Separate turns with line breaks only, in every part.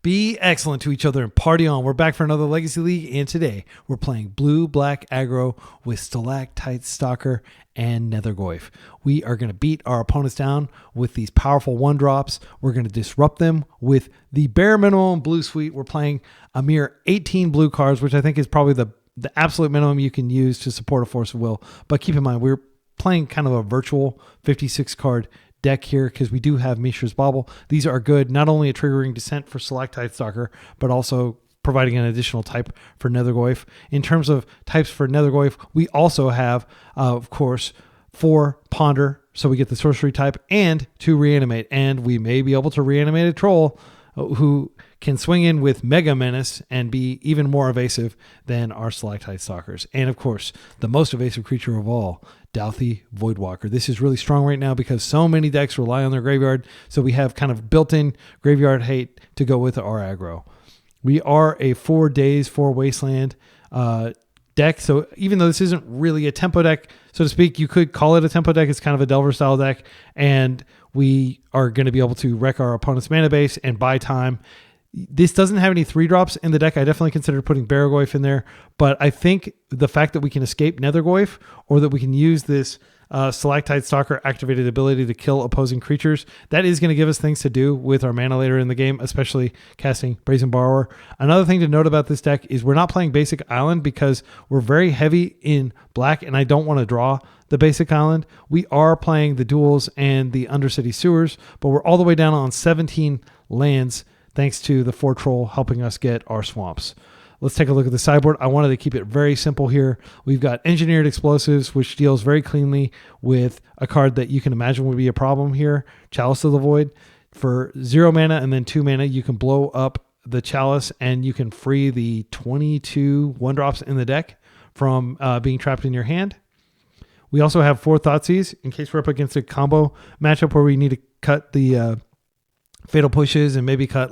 Be excellent to each other and party on. We're back for another Legacy League, and today we're playing blue-black aggro with Stalactite Stalker and Nethergoyf. We are going to beat our opponents down with these powerful one-drops. We're going to disrupt them with the bare minimum blue suite. We're playing a mere 18 blue cards, which I think is probably the absolute minimum you can use to support a Force of Will. But keep in mind, we're playing kind of a virtual 56-card deck here because we do have Mishra's Bauble. These are good, not only at triggering Descent for Stalactite Stalker, but also providing an additional type for Nethergoyf. In terms of types for Nethergoyf, we also have, of course, 4 Ponder, so we get the sorcery type, and 2 Reanimate, and we may be able to reanimate a troll who can swing in with Mega Menace and be even more evasive than our Stalactite Stalkers. And of course, the most evasive creature of all, Dauthi Voidwalker. This is really strong right now because so many decks rely on their graveyard, so we have kind of built-in graveyard hate to go with our aggro. We are a 4 days, 4 wasteland deck, so even though this isn't really a tempo deck, so to speak, you could call it a tempo deck. It's kind of a Delver style deck, and we are going to be able to wreck our opponent's mana base and buy time. This doesn't have any 3-drops in the deck. I definitely considered putting Barragoyf in there, but I think the fact that we can escape Nethergoyf, or that we can use this Stalactite Stalker activated ability to kill opposing creatures, that is going to give us things to do with our mana later in the game, especially casting Brazen Borrower. Another thing to note about this deck is we're not playing Basic Island because we're very heavy in black, and I don't want to draw the Basic Island. We are playing the Duels and the Undercity Sewers, but we're all the way down on 17 lands thanks to the 4 Troll helping us get our swamps. Let's take a look at the sideboard. I wanted to keep it very simple here. We've got Engineered Explosives, which deals very cleanly with a card that you can imagine would be a problem here, Chalice of the Void. For 0 mana and then 2 mana, you can blow up the Chalice and you can free the 22 1-drops in the deck from being trapped in your hand. We also have 4 Thoughtseize in case we're up against a combo matchup where we need to cut the Fatal Pushes and maybe cut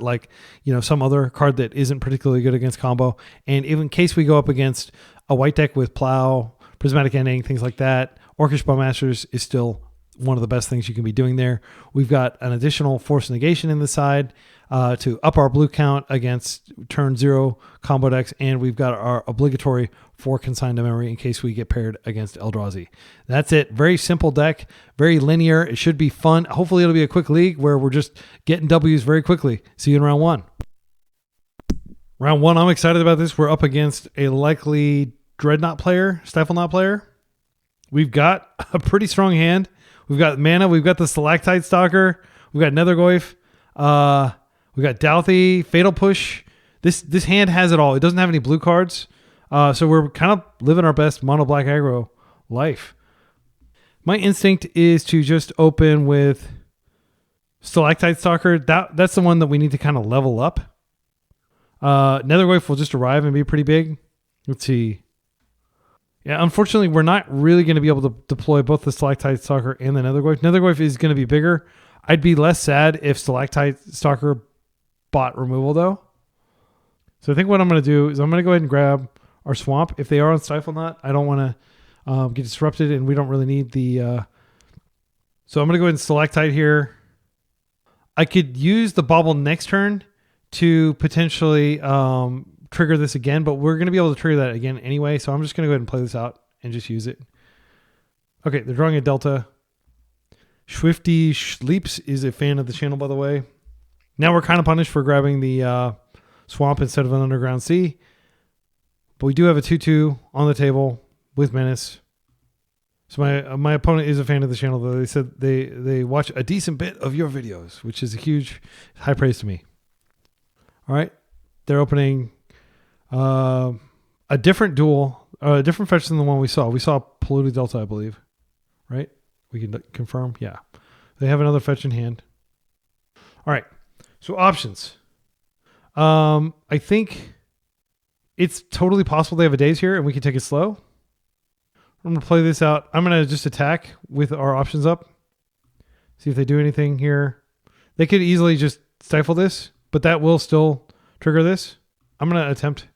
some other card that isn't particularly good against combo. And even in case we go up against a white deck with Plow, Prismatic Ending, things like that, Orcish Bowmasters is still one of the best things you can be doing there. We've got an additional Force Negation in the side to up our blue count against turn 0 combo decks, and we've got our obligatory 4 Consigned to Memory in case we get paired against Eldrazi. That's it. Very simple deck, very linear. It should be fun. Hopefully it'll be a quick league where we're just getting W's very quickly. See you in round 1. Round 1, I'm excited about this. We're up against a likely Dreadnought player, Stiflenought player. We've got a pretty strong hand. We've got mana. We've got the Stalactite Stalker. We've got Nethergoyf. We've got Dauthi, Fatal Push. This hand has it all. It doesn't have any blue cards. So we're kind of living our best mono black aggro life. My instinct is to just open with Stalactite Stalker. That's the one that we need to kind of level up. Nethergoyf will just arrive and be pretty big. Let's see. Yeah, unfortunately, we're not really going to be able to deploy both the Stalactite Stalker and the Nethergoyf. Nethergoyf is going to be bigger. I'd be less sad if Stalactite Stalker bought removal, though. So I think what I'm going to do is I'm going to go ahead and grab our swamp. If they are on Stiflenought, I don't want to get disrupted, and we don't really need the... So I'm going to go ahead and Stalactite here. I could use the Bauble next turn to potentially trigger this again, but we're going to be able to trigger that again anyway, so I'm just going to go ahead and play this out and just use it. Okay, they're drawing a Delta. Swifty Sleeps is a fan of the channel, by the way. Now we're kind of punished for grabbing the swamp instead of an Underground Sea. But we do have a 2/2 on the table with Menace. So my opponent is a fan of the channel, though. They said they watch a decent bit of your videos, which is a huge high praise to me. All right. They're opening a different duel, a different fetch than the one we saw. We saw Polluted Delta, I believe. Right? We can confirm. Yeah. They have another fetch in hand. All right. So options. I think it's totally possible they have a daze here and we can take it slow. I'm going to play this out. I'm going to just attack with our options up. See if they do anything here. They could easily just stifle this, but that will still trigger this. I'm going to attempt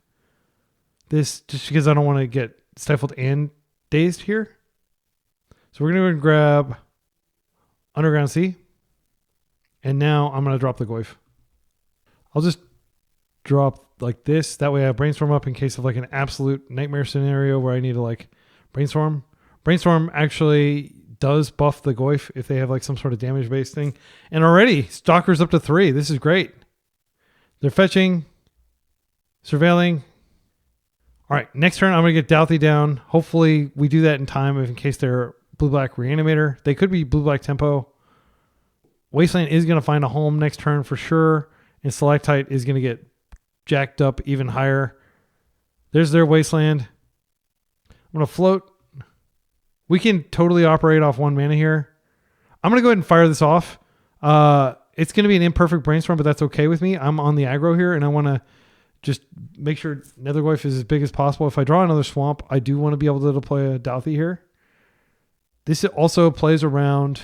this just because I don't want to get stifled and dazed here. So we're going to grab Underground Sea. And now I'm going to drop the Goyf. I'll just drop like this. That way I have Brainstorm up in case of like an absolute nightmare scenario where I need to like Brainstorm. Brainstorm actually does buff the Goyf if they have like some sort of damage based thing. And already Stalker's up to 3. This is great. They're fetching, surveilling. All right, next turn I'm going to get Douthie down. Hopefully we do that in time in case they're blue-black Reanimator. They could be blue-black Tempo. Wasteland is going to find a home next turn for sure. And Stalactite is going to get jacked up even higher. There's their Wasteland. I'm going to float. We can totally operate off 1 mana here. I'm going to go ahead and fire this off. It's going to be an imperfect Brainstorm, but that's okay with me. I'm on the aggro here, and I want to just make sure Nethergoyf is as big as possible. If I draw another swamp, I do want to be able to deploy a Douthie here. This also plays around.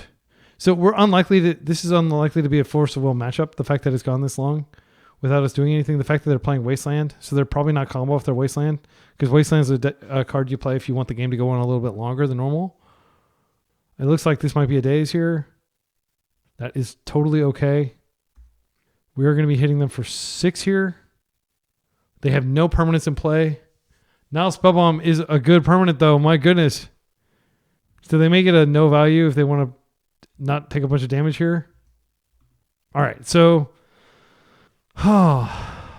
So this is unlikely to be a force of will matchup. The fact that it's gone this long without us doing anything. The fact that they're playing Wasteland. So they're probably not combo if they're Wasteland. Because Wasteland is a card you play if you want the game to go on a little bit longer than normal. It looks like this might be a daze here. That is totally okay. We are going to be hitting them for 6 here. They have no permanents in play. Now Spellbomb is a good permanent though. My goodness. So they make it a no value if they want to not take a bunch of damage here. All right. So, well,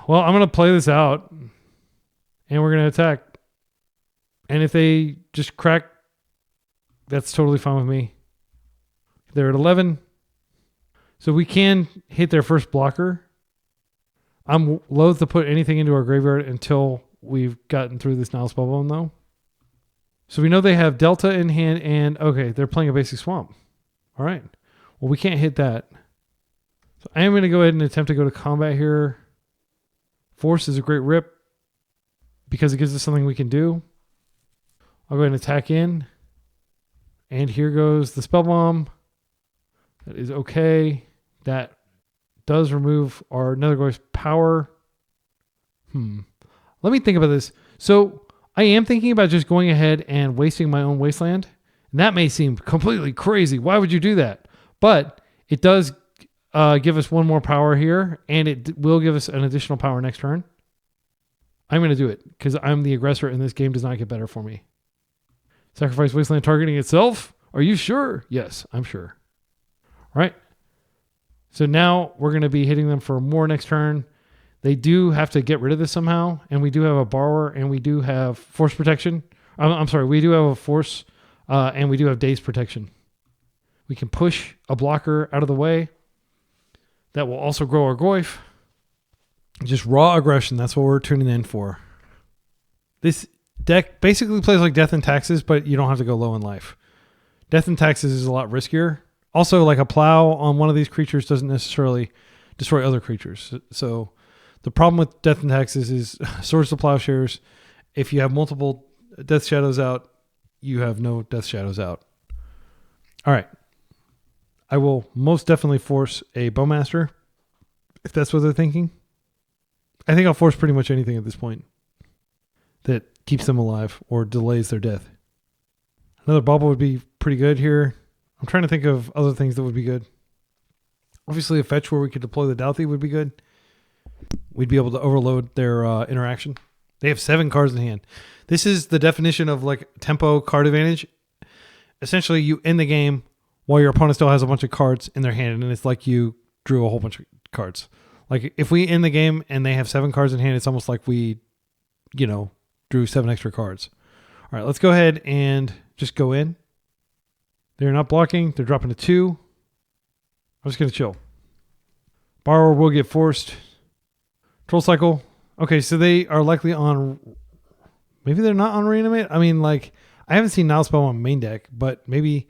I'm going to play this out and we're going to attack. And if they just crack, that's totally fine with me. They're at 11. So we can hit their first blocker. I'm loath to put anything into our graveyard until we've gotten through this Nile Spellbomb though. So we know they have Delta in hand and okay, they're playing a basic swamp. All right. Well, we can't hit that. So I am going to go ahead and attempt to go to combat here. Force is a great rip because it gives us something we can do. I'll go ahead and attack in. And here goes the Spellbomb. That is okay. That does remove our Nethergoyf's power. Let me think about this. So I am thinking about just going ahead and wasting my own Wasteland. And that may seem completely crazy. Why would you do that? But it does give us 1 more power here. And it will give us an additional power next turn. I'm going to do it because I'm the aggressor and this game does not get better for me. Sacrifice Wasteland targeting itself. Are you sure? Yes, I'm sure. All right. So now we're going to be hitting them for more next turn. They do have to get rid of this somehow. And we do have a borrower and we do have force protection. I'm sorry. We do have a force and we do have daze protection. We can push a blocker out of the way. That will also grow our Goyf. Just raw aggression. That's what we're tuning in for. This deck basically plays like Death and Taxes, but you don't have to go low in life. Death and Taxes is a lot riskier. Also, like a plow on one of these creatures doesn't necessarily destroy other creatures. So the problem with Death and Taxes is Swords to Plowshares. If you have multiple Death Shadows out, you have no Death Shadows out. All right. I will most definitely force a Bowmaster if that's what they're thinking. I think I'll force pretty much anything at this point that keeps them alive or delays their death. Another Bauble would be pretty good here. I'm trying to think of other things that would be good. Obviously, a fetch where we could deploy the Douthie would be good. We'd be able to overload their interaction. They have 7 cards in hand. This is the definition of like tempo card advantage. Essentially, you end the game while your opponent still has a bunch of cards in their hand, and it's like you drew a whole bunch of cards. Like if we end the game and they have 7 cards in hand, it's almost like we, drew 7 extra cards. All right, let's go ahead and just go in. They're not blocking. They're dropping a 2. I'm just going to chill. Borrower will get forced. Troll Cycle. Okay, so they are likely on... Maybe they're not on Reanimate. I mean, I haven't seen Nile Spell on main deck, but maybe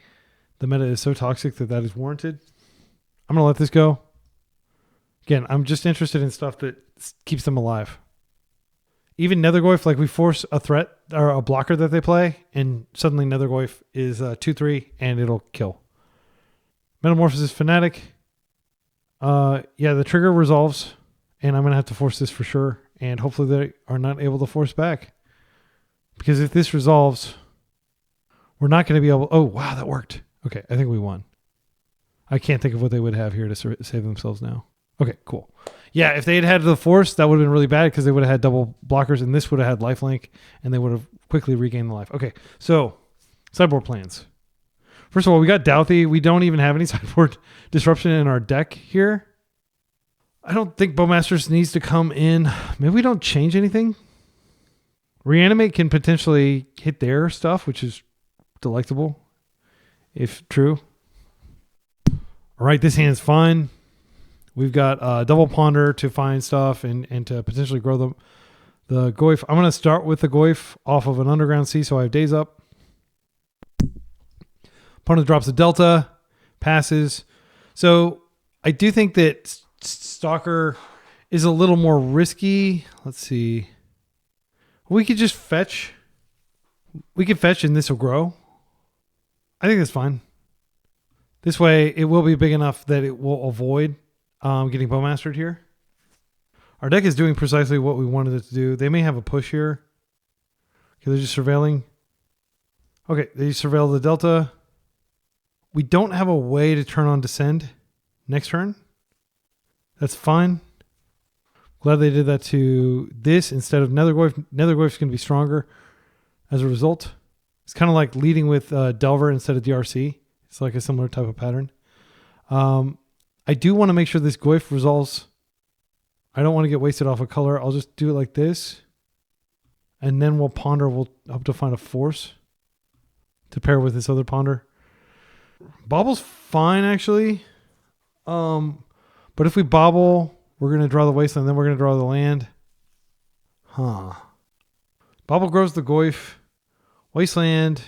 the meta is so toxic that is warranted. I'm going to let this go. Again, I'm just interested in stuff that keeps them alive. Even Nethergoyf, we force a threat or a blocker that they play, and suddenly Nethergoyf is 2/3 and it'll kill. Metamorphosis Fanatic. The trigger resolves, and I'm going to have to force this for sure, and hopefully they are not able to force back. Because if this resolves, we're not going to be able... Oh, that worked. Okay, I think we won. I can't think of what they would have here to save themselves now. Okay, cool. Yeah, if they had had the force, that would have been really bad because they would have had double blockers, and this would have had lifelink, and they would have quickly regained the life. Okay, so sideboard plans. First of all, we got Douthie. We don't even have any sideboard disruption in our deck here. I don't think Bowmasters needs to come in. Maybe we don't change anything. Reanimate can potentially hit their stuff, which is delectable, if true. All right, this hand's fine. We've got double ponder to find stuff and to potentially grow the Goyf. I'm going to start with the Goyf off of an Underground Sea, so I have days up. Opponent drops a Delta, passes. So I do think that Stalker is a little more risky. Let's see. We could just fetch. We could fetch and this will grow. I think that's fine. This way it will be big enough that it will avoid getting Bowmastered here. Our deck is doing precisely what we wanted it to do. They may have a push here. Okay, they're just surveilling. Okay, they surveil the Delta. We don't have a way to turn on Descend next turn. That's fine. Glad they did that to this instead of Nethergoyf. Nethergoyf's going to be stronger as a result. It's kind of like leading with Delver instead of DRC. It's like a similar type of pattern. I do want to make sure this Goyf resolves. I don't want to get wasted off a color. I'll just do it like this. And then we'll ponder. We'll hope to find a force to pair with this other ponder. Bobble's fine, actually. But if we bobble, we're going to draw the Wasteland, then we're going to draw the land. Bobble grows the Goyf. Wasteland.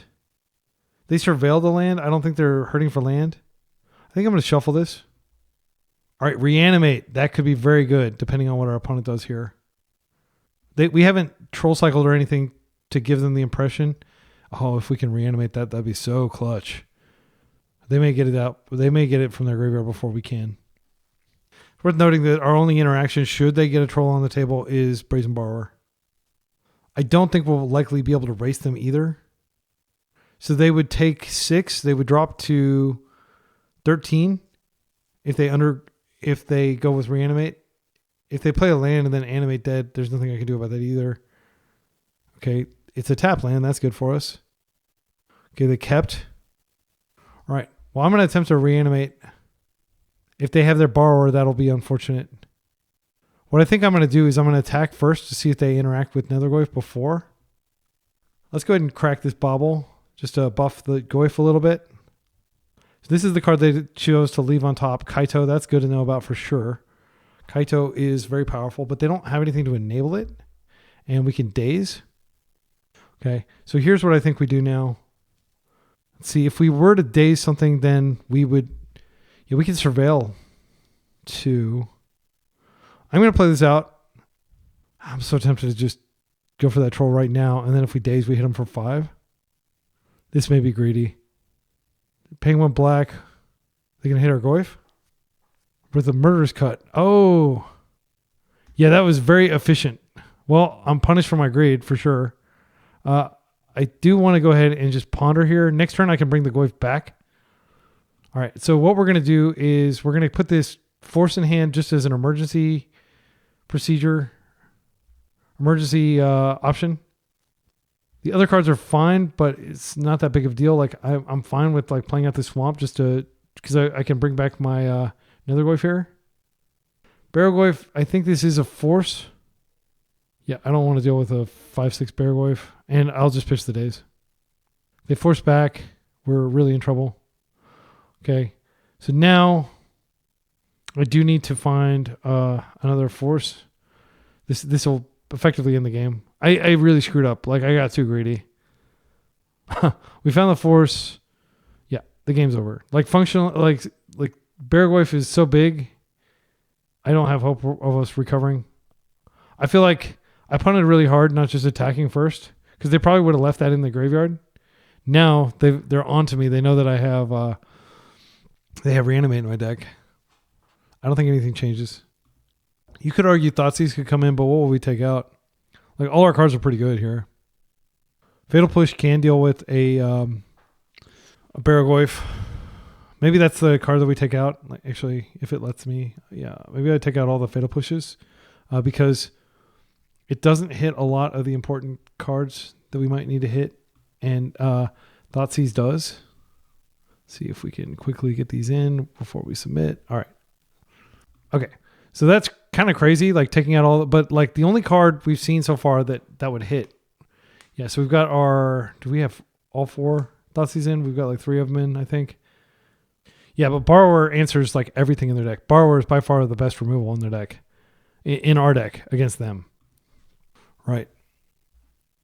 They surveil the land. I don't think they're hurting for land. I think I'm going to shuffle this. All right, Reanimate. That could be very good, depending on what our opponent does here. We haven't troll cycled or anything to give them the impression. Oh, if we can reanimate that, that'd be so clutch. They may get it out. They may get it from their graveyard before we can. It's worth noting that our only interaction, should they get a troll on the table, is Brazen Borrower. I don't think we'll likely be able to race them either. So they would take 6. They would drop to 13 if they go with Reanimate. If they play a land and then animate dead, there's nothing I can do about that either. Okay, it's a tap land. That's good for us. Okay, they kept. All right. Well, I'm going to attempt to reanimate. If they have their borrower, that'll be unfortunate. What I think I'm going to do is I'm going to attack first to see if they interact with Nethergoyf before. Let's go ahead and crack this Bobble just to buff the Goyf a little bit. So this is the card they chose to leave on top. Kaito, that's good to know about for sure. Kaito is very powerful, but they don't have anything to enable it. And we can daze. Okay, so here's what I think we do now. Let's see, if we were to daze something, then we would... Yeah, we can surveil 2. I'm going to play this out. I'm so tempted to just go for that troll right now. And then if we daze, we hit him for 5. This may be greedy. Paying 1 black. They're going to hit our Goyf with a Murderous Cut. Oh. Yeah, that was very efficient. Well, I'm punished for my greed for sure. I do want to go ahead and just ponder here. Next turn, I can bring the Goyf back. All right, so what we're going to do is we're going to put this force in hand just as an emergency procedure, emergency option. The other cards are fine, but it's not that big of a deal. Like I'm fine with like playing out the swamp just to because I can bring back my Nethergoyf here. Barrowgoyf, I think this is a force. Yeah, I don't want to deal with a 5/6 Barrowgoyf, and I'll just pitch the days. They force back. We're really in trouble. Okay, so now I do need to find another force. This will effectively end the game. I really screwed up. Like I got too greedy. We found the force. Yeah, the game's over. Like functional, like Barrowgoyf is so big. I don't have hope of us recovering. I feel like I punted really hard, not just attacking first, because they probably would have left that in the graveyard. Now they're on to me. They know that I have. They have Reanimate in my deck. I don't think anything changes. You could argue Thoughtseize could come in, but what will we take out? Like all our cards are pretty good here. Fatal Push can deal with a Barrowgoyf. Maybe that's the card that we take out. Like, actually, if it lets me. Yeah, maybe I take out all the Fatal Pushes because it doesn't hit a lot of the important cards that we might need to hit. And Thoughtseize does. See if we can quickly get these in before we submit. All right. Okay. So that's kind of crazy, like taking out all, but like the only card we've seen so far that would hit. Yeah. So we've got do we have all 4 Thoughtseize in? We've got like 3 of them in, I think. Yeah. But Borrower answers like everything in their deck. Borrower is by far the best removal in their deck, in our deck against them. Right.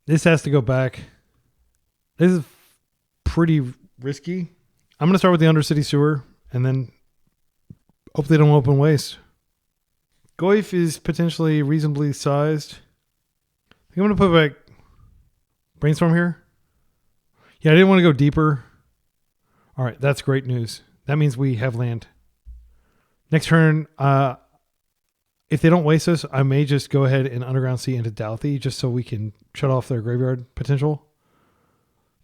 This has to go back. This is pretty risky. I'm going to start with the Undercity Sewer and then hope they don't open Waste. Goyf is potentially reasonably sized. I think I'm going to put back Brainstorm here. Yeah, I didn't want to go deeper. All right, that's great news. That means we have land. Next turn, if they don't waste us, I may just go ahead and Underground Sea into Douthie just so we can shut off their graveyard potential.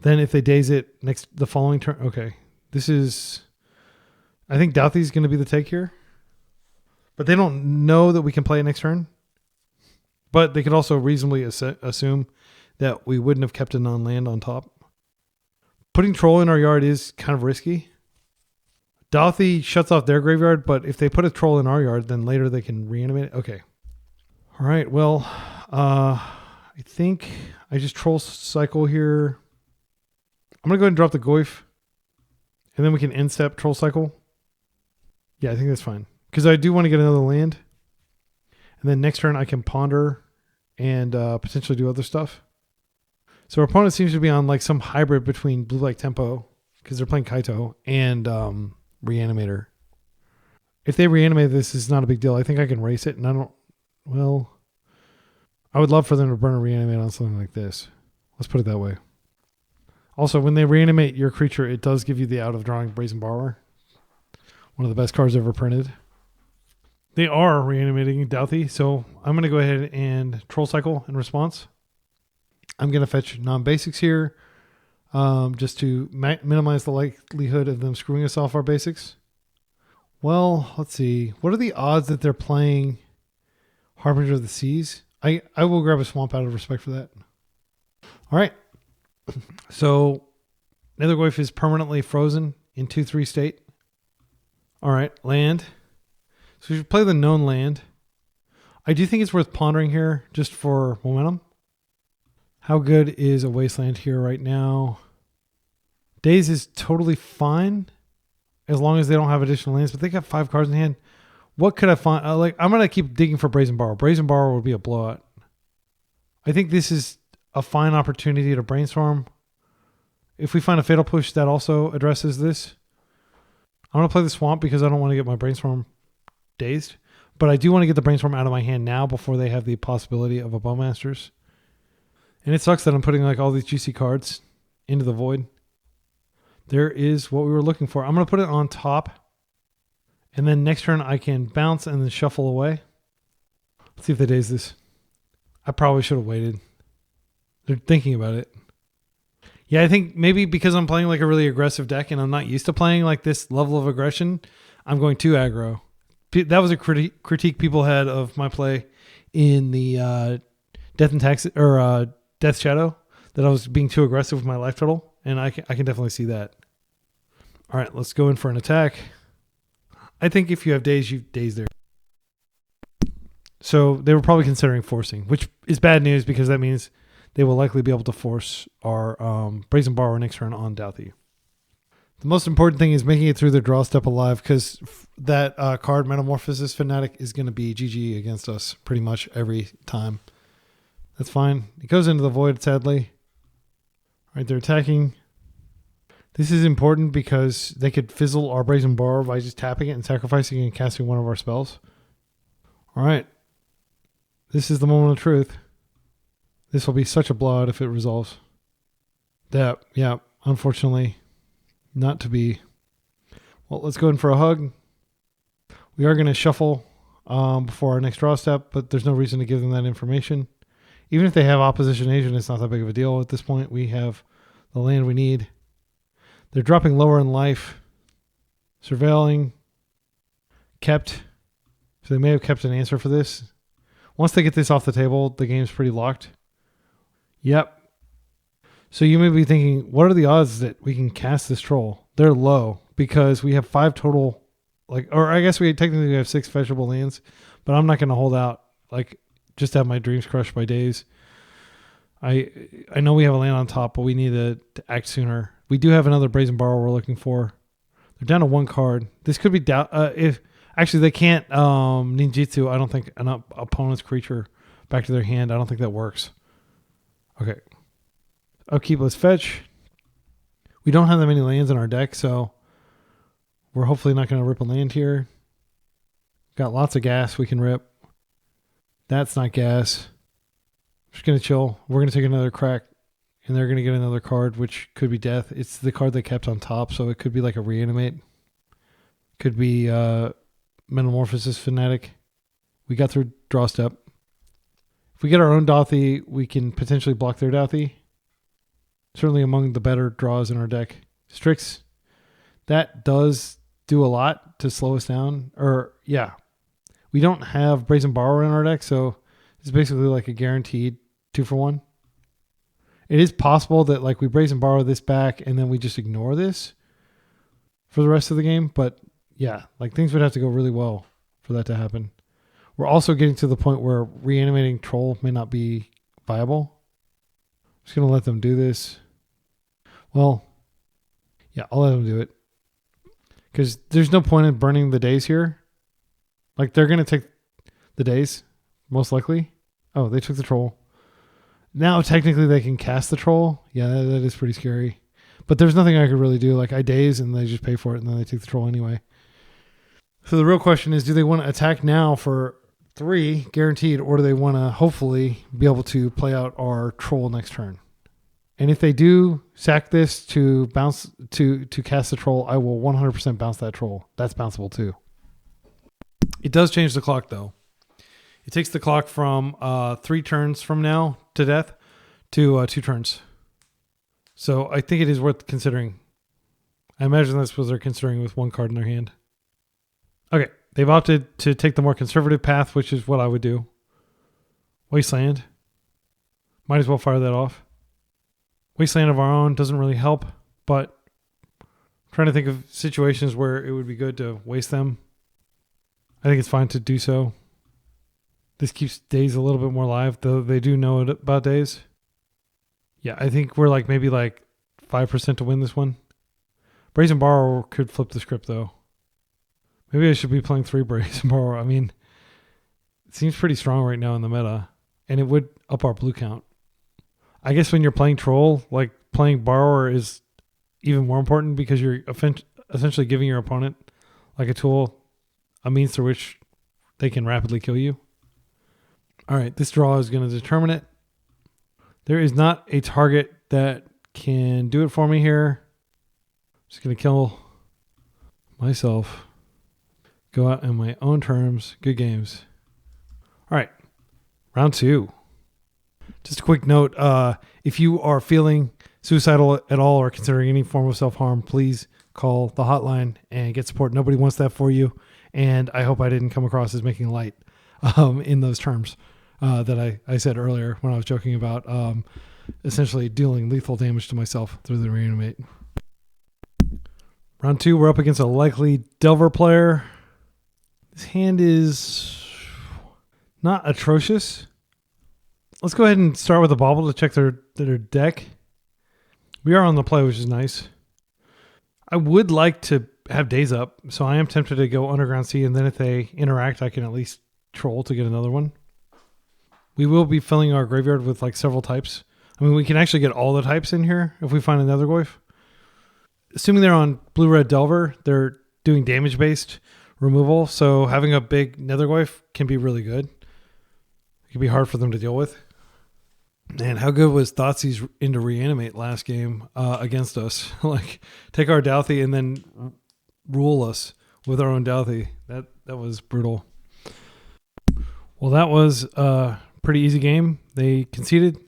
Then if they daze it the following turn, okay. This is, I think Douthie is going to be the take here. But they don't know that we can play it next turn. But they could also reasonably assume that we wouldn't have kept a non-land on top. Putting Troll in our yard is kind of risky. Douthie shuts off their graveyard, but if they put a Troll in our yard, then later they can reanimate it. Okay. All right, well, I think I just Troll Cycle here. I'm going to go ahead and drop the Goyf. And then we can end step Troll Cycle. Yeah, I think that's fine. Because I do want to get another land. And then next turn I can ponder and potentially do other stuff. So our opponent seems to be on like some hybrid between Blue-Black Tempo, because they're playing Kaito, and Reanimator. If they reanimate this, it's not a big deal. I think I can race it, and I would love for them to burn a reanimate on something like this. Let's put it that way. Also, when they reanimate your creature, it does give you the out of drawing Brazen Borrower. One of the best cards ever printed. They are reanimating Douthie, so I'm going to go ahead and Troll Cycle in response. I'm going to fetch non-basics here just to minimize the likelihood of them screwing us off our basics. Well, let's see. What are the odds that they're playing Harbinger of the Seas? I will grab a Swamp out of respect for that. All right. So Nethergoyf is permanently frozen in 2/3 state. All right, land. So we should play the known land. I do think it's worth pondering here just for momentum. How good is a wasteland here right now? Daze is totally fine as long as they don't have additional lands, but they got 5 cards in hand. What could I find? I'm going to keep digging for Brazen Borrower. Brazen Borrower would be a blowout. I think this is a fine opportunity to brainstorm. If we find a Fatal Push that also addresses this, I'm going to play the Swamp because I don't want to get my Brainstorm dazed. But I do want to get the Brainstorm out of my hand now before they have the possibility of a Bowmasters. And it sucks that I'm putting like all these juicy cards into the void. There is what we were looking for. I'm going to put it on top. And then next turn I can bounce and then shuffle away. Let's see if they daze this. I probably should have waited. They're thinking about it. Yeah, I think maybe because I'm playing like a really aggressive deck and I'm not used to playing like this level of aggression, I'm going too aggro. That was a critique people had of my play in the Death and Tax or Death Shadow, that I was being too aggressive with my life total, and I can definitely see that. All right, let's go in for an attack. I think if you have daze, you daze there. So they were probably considering forcing, which is bad news because that means they will likely be able to force our Brazen Borrower next turn on Douthie. The most important thing is making it through the draw step alive, because that card, Metamorphosis Fanatic, is going to be GG against us pretty much every time. That's fine. It goes into the void, sadly. All right, they're attacking. This is important because they could fizzle our Brazen Borrower by just tapping it and sacrificing and casting one of our spells. All right. This is the moment of truth. This will be such a blowout if it resolves. That, yeah, unfortunately, not to be. Well, let's go in for a hug. We are going to shuffle before our next draw step, but there's no reason to give them that information. Even if they have opposition agent, it's not that big of a deal at this point. We have the land we need. They're dropping lower in life. Surveilling. Kept. So they may have kept an answer for this. Once they get this off the table, the game's pretty locked. Yep. So you may be thinking, what are the odds that we can cast this troll? They're low because we have 5 total, or I guess we technically have 6 fetchable lands, but I'm not going to hold out, just to have my dreams crushed by days. I know we have a land on top, but we need to act sooner. We do have another Brazen Borrower we're looking for. They're down to 1 card. This could be if actually they can't ninjutsu. I don't think an opponent's creature back to their hand. I don't think that works. Okay. Upkeep, let's fetch. We don't have that many lands in our deck, so we're hopefully not going to rip a land here. Got lots of gas we can rip. That's not gas. Just going to chill. We're going to take another crack, and they're going to get another card, which could be death. It's the card they kept on top, so it could be like a Reanimate. Could be Metamorphosis Fanatic. We got through draw step. If we get our own Dauthi, we can potentially block their Dauthi. Certainly among the better draws in our deck. Strix, that does do a lot to slow us down. We don't have Brazen Borrower in our deck, so it's basically like a guaranteed 2-for-1. It is possible that we Brazen Borrow this back and then we just ignore this for the rest of the game, but yeah, things would have to go really well for that to happen. We're also getting to the point where reanimating Troll may not be viable. I'm just going to let them do this. Well, yeah, I'll let them do it. Because there's no point in burning the days here. They're going to take the days, most likely. Oh, they took the Troll. Now, technically, they can cast the Troll. Yeah, that is pretty scary. But there's nothing I could really do. I daze and they just pay for it and then they take the Troll anyway. So the real question is, do they want to attack now for 3 guaranteed, or do they want to hopefully be able to play out our Troll next turn? And if they do sack this to bounce to cast the Troll, I will 100% bounce that Troll. That's bounceable too. It does change the clock though. It takes the clock from 3 turns from now to death to 2 turns. So I think it is worth considering. I imagine that's what they're considering with 1 card in their hand. Okay, they've opted to take the more conservative path, which is what I would do. Wasteland. Might as well fire that off. Wasteland of our own doesn't really help, but I'm trying to think of situations where it would be good to waste them. I think it's fine to do so. This keeps days a little bit more live, though they do know about days. Yeah, I think we're maybe 5% to win this one. Brazen Borrower could flip the script, though. Maybe I should be playing 3 Brazen Borrower. I mean, it seems pretty strong right now in the meta, and it would up our blue count. I guess when you're playing Troll, playing Borrower is even more important because you're essentially giving your opponent a tool, a means through which they can rapidly kill you. All right, this draw is going to determine it. There is not a target that can do it for me here. I'm just going to kill myself. Go out on my own terms. Good games. All right, round 2. Just a quick note, if you are feeling suicidal at all or considering any form of self-harm, please call the hotline and get support. Nobody wants that for you, and I hope I didn't come across as making light in those terms that I said earlier when I was joking about essentially dealing lethal damage to myself through the Reanimate. Round 2, we're up against a likely Delver player. This hand is not atrocious. Let's go ahead and start with a bauble to check their deck. We are on the play, which is nice. I would like to have days up, so I am tempted to go Underground Sea, and then if they interact, I can at least Troll to get another one. We will be filling our graveyard with several types. I mean, we can actually get all the types in here if we find a Nethergoyf. Assuming they're on Blue-Red Delver, they're doing damage-based removal, so having a big Nethergoyf can be really good. It can be hard for them to deal with. Man, how good was Thoughtseize into Reanimate last game against us? Take our Dauthi and then rule us with our own Dauthi. That was brutal. Well, that was a pretty easy game. They conceded.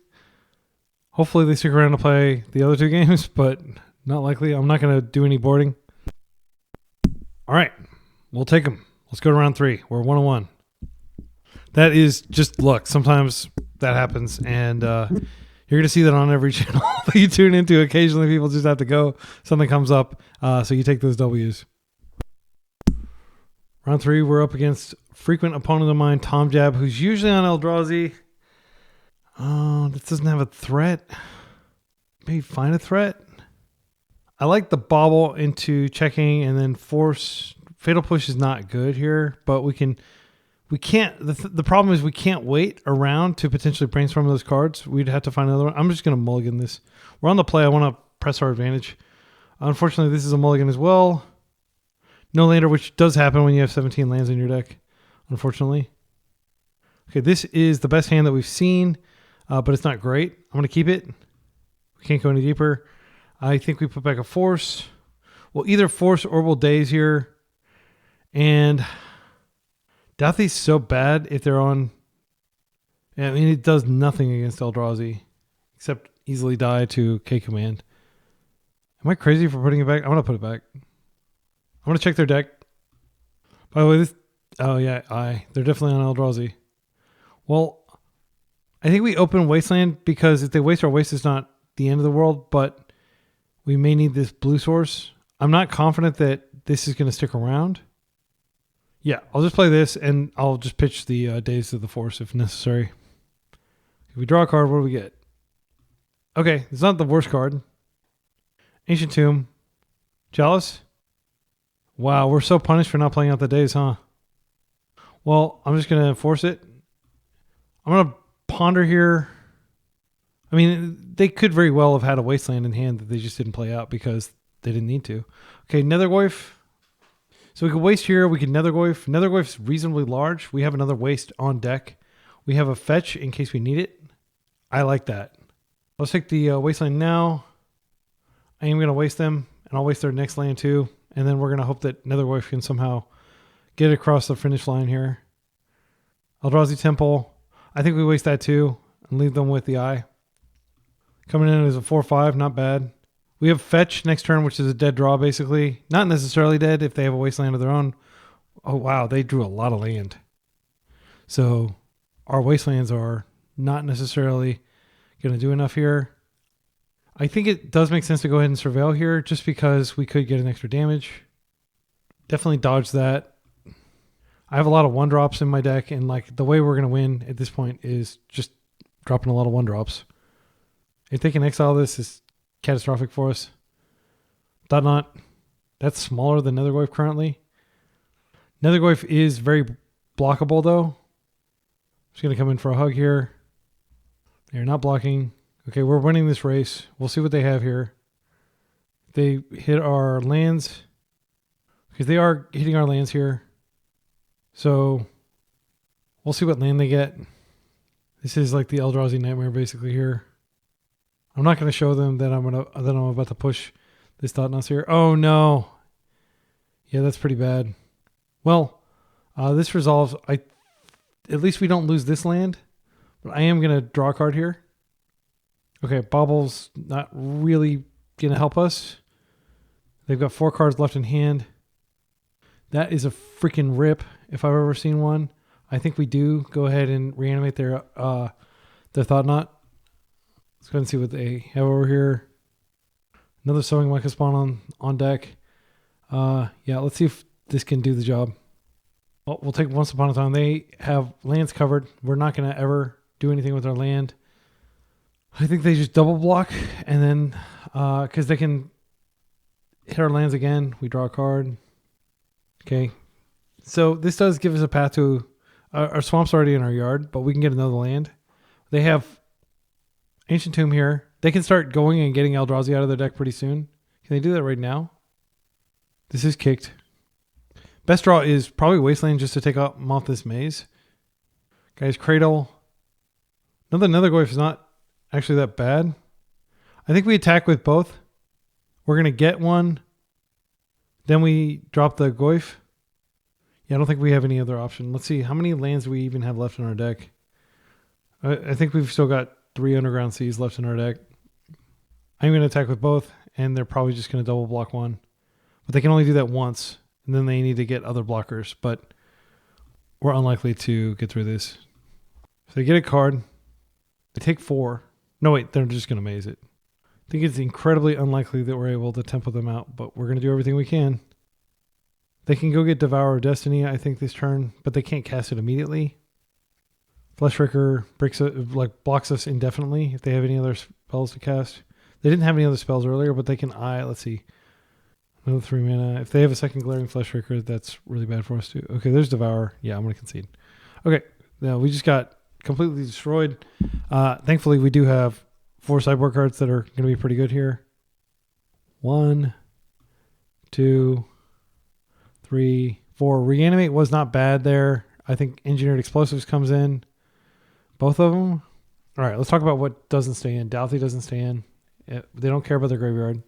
Hopefully they stick around to play the other 2 games, but not likely. I'm not going to do any boarding. All right, we'll take them. Let's go to round 3. We're 1-1. That is just luck. Sometimes that happens, and you're going to see that on every channel that you tune into. Occasionally, people just have to go. Something comes up, so you take those W's. Round 3, we're up against frequent opponent of mine, Tom Jab, who's usually on Eldrazi. This doesn't have a threat. Maybe find a threat. I like the bobble into checking and then force. Fatal Push is not good here, but we can't. The problem is we can't wait around to potentially brainstorm those cards. We'd have to find another one. I'm just going to mulligan this. We're on the play. I want to press our advantage. Unfortunately, this is a mulligan as well. No lander, which does happen when you have 17 lands in your deck, unfortunately. Okay, this is the best hand that we've seen, but it's not great. I'm going to keep it. We can't go any deeper. I think we put back a force. We'll either force or we'll daze here. And Douthy's so bad if they're on... I mean, it does nothing against Eldrazi, except easily die to K-Command. Am I crazy for putting it back? I'm going to put it back. I'm going to check their deck. By the way, this... Oh, yeah, they're definitely on Eldrazi. Well, I think we open Wasteland because if they waste our waste, it's not the end of the world, but we may need this blue source. I'm not confident that this is going to stick around. Yeah, I'll just play this, and I'll just pitch the Days of the Force if necessary. If we draw a card, what do we get? Okay, it's not the worst card. Ancient Tomb. Jealous? Wow, we're so punished for not playing out the Days, huh? Well, I'm just going to force it. I'm going to ponder here. I mean, they could very well have had a Wasteland in hand that they just didn't play out because they didn't need to. Okay, Nethergoyf. So we could waste here. We could Nethergoyf. Nethergoyf's reasonably large. We have another waste on deck. We have a fetch in case we need it. I like that. Let's take the Wasteland now. I am going to waste them, and I'll waste their next land too. And then we're going to hope that Nethergoyf can somehow get across the finish line here. Eldrazi Temple. I think we waste that too and leave them with the eye. Coming in as a 4/5, not bad. We have fetch next turn, which is a dead draw basically. Not necessarily dead if they have a wasteland of their own. Oh wow, they drew a lot of land. So our wastelands are not necessarily going to do enough here. I think it does make sense to go ahead and surveil here just because we could get an extra damage. Definitely dodge that. I have a lot of 1-drops in my deck, and like the way we're going to win at this point is just dropping a lot of 1-drops. If they can exile this, it's catastrophic for us. Thought not. That's smaller than Nethergoyf currently. Nethergoyf is very blockable though. Just going to come in for a hug here. They're not blocking. Okay, we're winning this race. We'll see what they have here. They hit our lands. Because they are hitting our lands here. So we'll see what land they get. This is like the Eldrazi nightmare basically here. I'm not going to show them that I'm about to push this Thought-Knot here. Oh no. Yeah, that's pretty bad. Well, this resolves. At least we don't lose this land. But I am going to draw a card here. Okay, Bobble's not really going to help us. They've got 4 cards left in hand. That is a freaking rip if I've ever seen one. I think we do go ahead and reanimate their Thought-Knot. Let's go ahead and see what they have over here. Another Sowing Mica Spawn on deck. Yeah, let's see if this can do the job. Well, we'll take Once Upon a Time. They have lands covered. We're not going to ever do anything with our land. I think they just double block, and then because they can hit our lands again, we draw a card. Okay, so this does give us a path to our swamp's already in our yard, but we can get another land. They have Ancient Tomb here. They can start going and getting Eldrazi out of their deck pretty soon. Can they do that right now? This is kicked. Best draw is probably Wasteland just to take them off this maze. Guys, Cradle. Another Nethergoyf is not actually that bad. I think we attack with both. We're going to get one. Then we drop the Goyf. Yeah, I don't think we have any other option. Let's see. How many lands do we even have left in our deck? I think we've still got 3 Underground Seas left in our deck. I'm going to attack with both, and they're probably just going to double block one. But they can only do that once, and And then they need to get other blockers, but we're unlikely to get through this. So they get a card. They take 4. No, wait, they're just going to maze it. I think it's incredibly unlikely that we're able to tempo them out, but we're going to do everything we can. They can go get Devourer of Destiny, I think, this turn, but they can't cast it immediately. Fleshraker blocks us indefinitely if they have any other spells to cast. They didn't have any other spells earlier, but they can let's see. Another 3 mana. If they have a second Glaring Fleshraker, that's really bad for us too. Okay, there's Devourer. Yeah, I'm going to concede. Okay, now we just got completely destroyed. Thankfully, we do have 4 sideboard cards that are going to be pretty good here. 1, 2, 3, 4. Reanimate was not bad there. I think Engineered Explosives comes in. Both of them. All right, let's talk about what doesn't stay in. Douthie doesn't stay in. They don't care about their graveyard.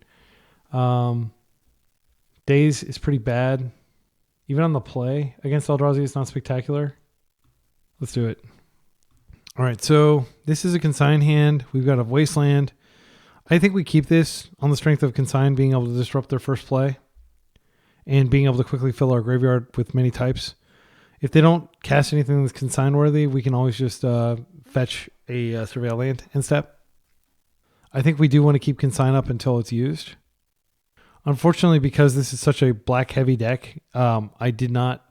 Daze is pretty bad. Even on the play against Eldrazi, it's not spectacular. Let's do it. All right, so this is a Consign hand. We've got a Wasteland. I think we keep this on the strength of Consign being able to disrupt their first play and being able to quickly fill our graveyard with many types. If they don't cast anything that's Consign worthy, we can always just fetch a Surveil land in step. I think we do want to keep Consign up until it's used. Unfortunately, because this is such a black heavy deck, I did not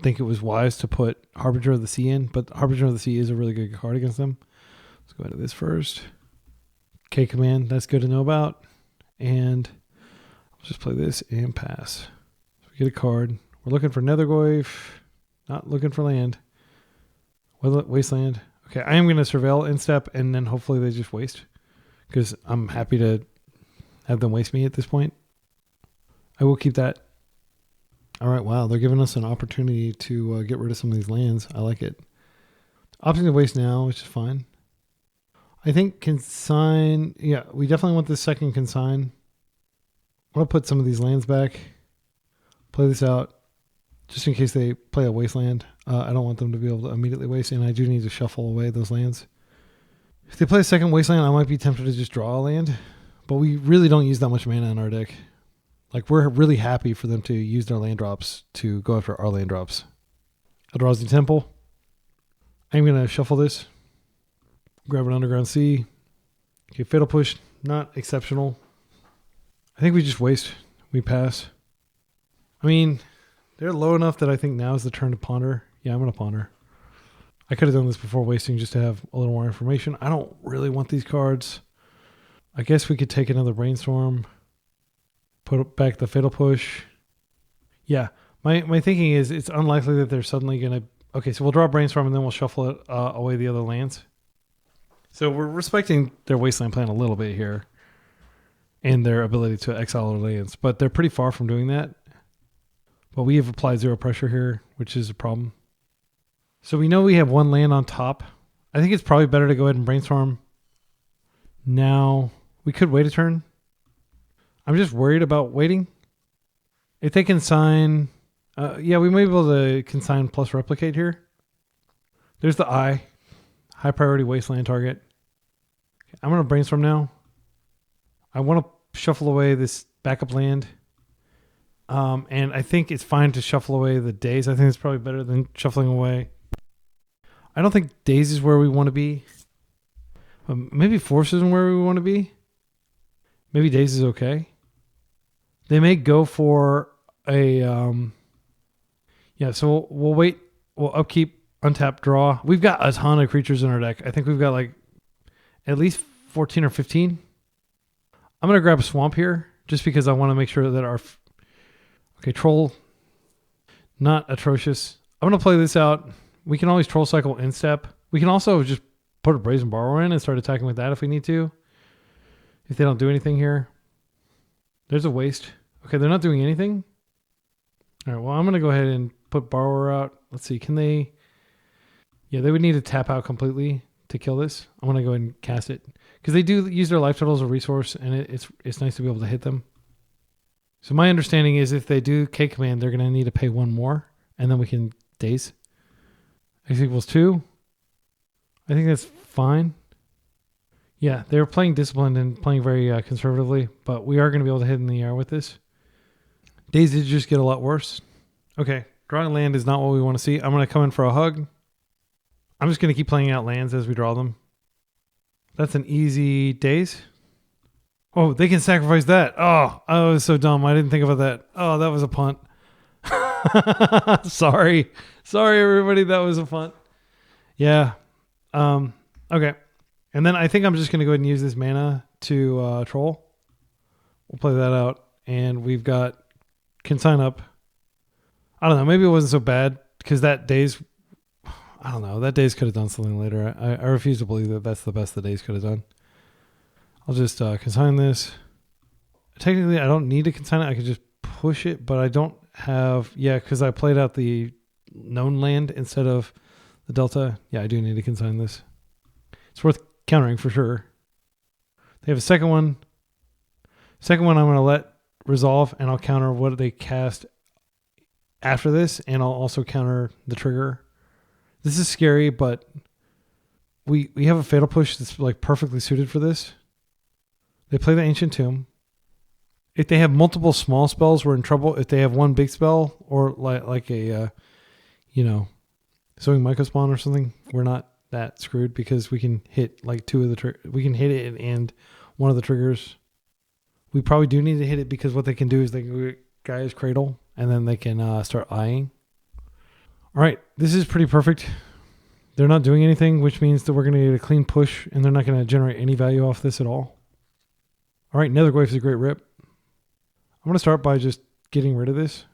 think it was wise to put Harbinger of the Sea in, but Harbinger of the Sea is a really good card against them. Let's go into this first. K command, that's good to know about. And I'll just play this and pass. So we get a card. We're looking for Nethergoyf, not looking for land. Wasteland. Okay, I am going to Surveil instep, and then hopefully they just waste, because I'm happy to have them waste me at this point. I will keep that. All right, wow, they're giving us an opportunity to get rid of some of these lands. I like it. Opting to waste now, which is fine. I think Consign, yeah, we definitely want this second Consign. I'm going to put some of these lands back, play this out, just in case they play a Wasteland. I don't want them to be able to immediately waste, and I do need to shuffle away those lands. If they play a second Wasteland, I might be tempted to just draw a land, but we really don't use that much mana in our deck. Like, we're really happy for them to use their land drops to go after our land drops. Eldrazi Temple. I'm going to shuffle this. Grab an Underground Sea. Okay, Fatal Push, not exceptional. I think we just waste. We pass. I mean, they're low enough that I think now is the turn to ponder. Yeah, I'm going to ponder. I could have done this before wasting just to have a little more information. I don't really want these cards. I guess we could take another Brainstorm. Put back the Fatal Push. Yeah, my thinking is it's unlikely that they're suddenly going to... Okay, so we'll draw Brainstorm and then we'll shuffle it away the other lands. So we're respecting their Wasteland plan a little bit here and their ability to exile their lands, but they're pretty far from doing that. But we have applied 0 pressure here, which is a problem. So we know we have 1 land on top. I think it's probably better to go ahead and Brainstorm now. We could wait a turn. I'm just worried about waiting. If they consign... yeah, we may be able to consign plus replicate here. There's the eye. High priority Wasteland target. I'm going to Brainstorm now. I want to shuffle away this backup land. And I think it's fine to shuffle away the Daze. I think it's probably better than shuffling away. I don't think Daze is where we want to be. Maybe Force isn't where we want to be. Maybe Daze is okay. They may go for a... yeah, so we'll wait. We'll upkeep, untap, draw. We've got a ton of creatures in our deck. I think we've got like at least 14 or 15. I'm going to grab a Swamp here just because I want to make sure that our... Okay, Troll, not atrocious. I'm going to play this out. We can always Troll Cycle instep. We can also just put a Brazen Borrower in and start attacking with that if we need to. If they don't do anything here. There's a waste. Okay, they're not doing anything. All right, well, I'm going to go ahead and put Borrower out. Let's see, can they... Yeah, they would need to tap out completely to kill this. I'm going to go ahead and cast it. Because they do use their life total as a resource, and it's nice to be able to hit them. So my understanding is if they do K command, they're going to need to pay 1 more, and then we can Daze. X equals 2. I think that's fine. Yeah, they were playing disciplined and playing very conservatively, but we are going to be able to hit in the air with this. Days did just get a lot worse. Okay, drawing land is not what we want to see. I'm going to come in for a hug. I'm just going to keep playing out lands as we draw them. That's an easy Days. Oh, they can sacrifice that. Oh, I was so dumb. I didn't think about that. Oh, that was a punt. Sorry, everybody. That was a punt. Yeah. Okay. And then I think I'm just going to go ahead and use this mana to troll. We'll play that out. And we've got Consign up. I don't know. Maybe it wasn't so bad because that Days, I don't know. That Days could have done something later. I refuse to believe that that's the best the Days could have done. I'll just consign this. Technically, I don't need to consign it. I could just push it, but I don't have... Yeah, because I played out the known land instead of the Delta. Yeah, I do need to consign this. It's worth countering for sure. They have a second one. Second one I'm going to let resolve, and I'll counter what they cast after this, and I'll also counter the trigger. This is scary, but we have a Fatal Push that's like perfectly suited for this. They play the Ancient Tomb. If they have multiple small spells, we're in trouble. If they have one big spell or like a, Sowing Mycospawn or something, we're not that screwed because we can hit like two of the we can hit it and one of the triggers. We probably do need to hit it because what they can do is they can get Gaia's Cradle and then they can start eyeing. All right, this is pretty perfect. They're not doing anything, which means that we're going to get a clean push and they're not going to generate any value off this at all. All right, Nethergoyf is a great rip. I'm going to start by just getting rid of this.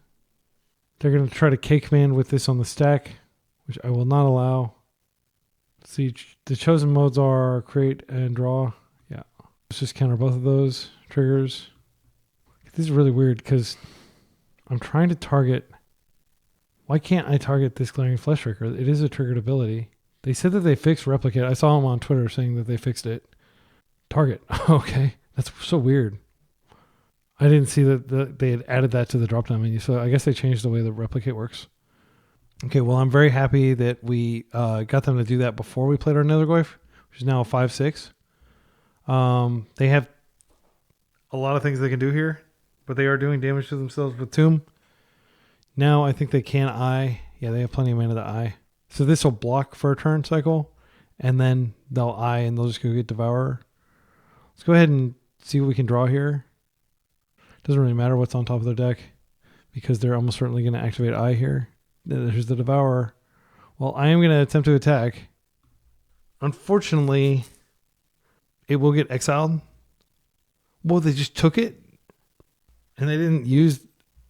They're going to try to cake man with this on the stack, which I will not allow. Let's see, the chosen modes are create and draw. Yeah, let's just counter both of those triggers. This is really weird because I'm trying to target... Why can't I target this Glaring Flesh Trigger? It is a triggered ability. They said that they fixed Replicate. I saw them on Twitter saying that they fixed it. Target. Okay. That's so weird. I didn't see that they had added that to the drop-down menu, so I guess they changed the way the Replicate works. Okay, well, I'm very happy that we got them to do that before we played our Nethergoyf, which is now a 5/6. They have a lot of things they can do here, but they are doing damage to themselves with Tomb. Now I think they can eye. Yeah, they have plenty of mana to eye. So this will block for a turn cycle, and then they'll eye and they'll just go get Devourer. Let's go ahead and see what we can draw here. Doesn't really matter what's on top of their deck because they're almost certainly going to activate eye here. There's the Devourer. Well, I am going to attempt to attack. Unfortunately, it will get exiled. Well, they just took it and they didn't use...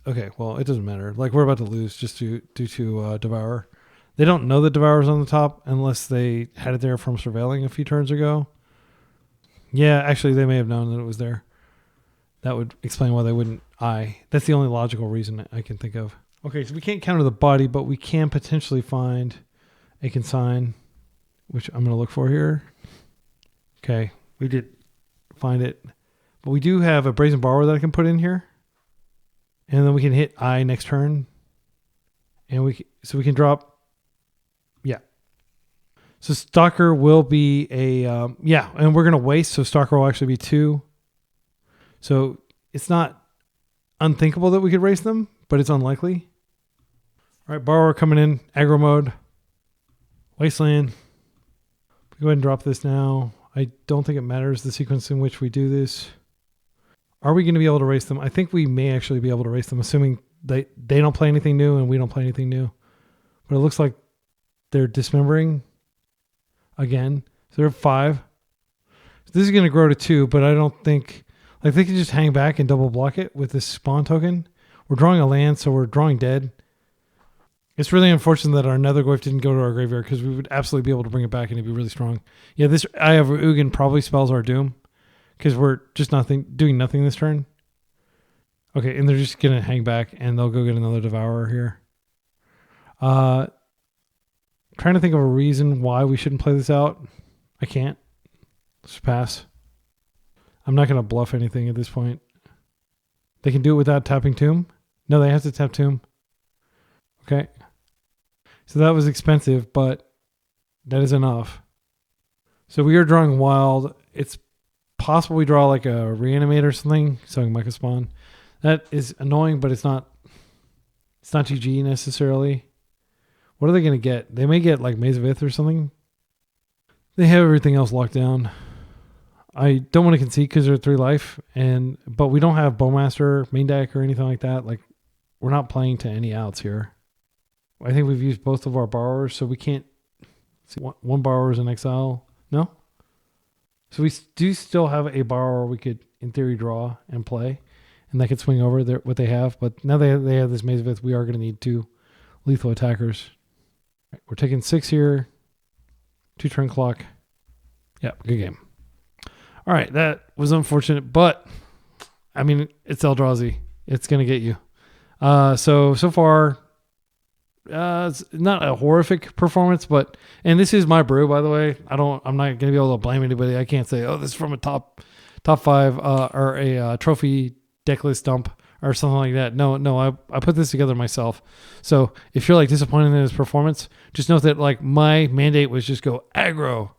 Okay, well, it doesn't matter. Like, we're about to lose just due to Devourer. They don't know that Devourer's on the top unless they had it there from surveilling a few turns ago. Yeah, actually, they may have known that it was there. That would explain why they wouldn't eye. That's the only logical reason I can think of. Okay, so we can't counter the body, but we can potentially find a consign, which I'm going to look for here. Okay, we did find it. But we do have a Brazen Borrower that I can put in here. And then we can hit eye next turn. And we can drop... Yeah. So Stalker will be a... and we're going to waste, so Stalker will actually be 2. So it's not unthinkable that we could race them, but it's unlikely. All right, Borrower coming in, aggro mode, Wasteland. Go ahead and drop this now. I don't think it matters the sequence in which we do this. Are we going to be able to race them? I think we may actually be able to race them, assuming they don't play anything new and we don't play anything new. But it looks like they're dismembering again. So they're 5. So this is going to grow to 2, but I don't think... Like, they can just hang back and double block it with this spawn token. We're drawing a land, so we're drawing dead. It's really unfortunate that our Nethergoyf didn't go to our graveyard because we would absolutely be able to bring it back and it'd be really strong. Yeah, this Eye of Ugin probably spells our doom because we're just doing nothing this turn. Okay, and they're just going to hang back and they'll go get another Devourer here. Trying to think of a reason why we shouldn't play this out. I can't. Let's pass. I'm not going to bluff anything at this point. They can do it without tapping Tomb? No, they have to tap Tomb. Okay. So that was expensive, but that is enough. So we are drawing wild. It's possible we draw like a Reanimator or something, Sowing Mycospawn. That is annoying, but it's not GG necessarily. What are they going to get? They may get like Maze of Ith or something. They have everything else locked down. I don't want to concede because they're 3 life, but we don't have Bowmaster, main deck, or anything like that. Like, we're not playing to any outs here. I think we've used both of our borrowers, so we can't see one borrower's in exile. No? So we do still have a borrower we could, in theory, draw and play, and that could swing over what they have. But now they have this Maze of Ith, we are going to need 2 lethal attackers. Right, we're taking 6 here. 2 turn clock. Yeah, good game. All right, that was unfortunate, but I mean, it's Eldrazi. It's going to get you. So far, it's not a horrific performance, and this is my brew, by the way. I'm not going to be able to blame anybody. I can't say, oh, this is from a top 5 or a trophy deck list dump or something like that. No, I put this together myself. So if you're like disappointed in his performance, just note that like my mandate was just go aggro,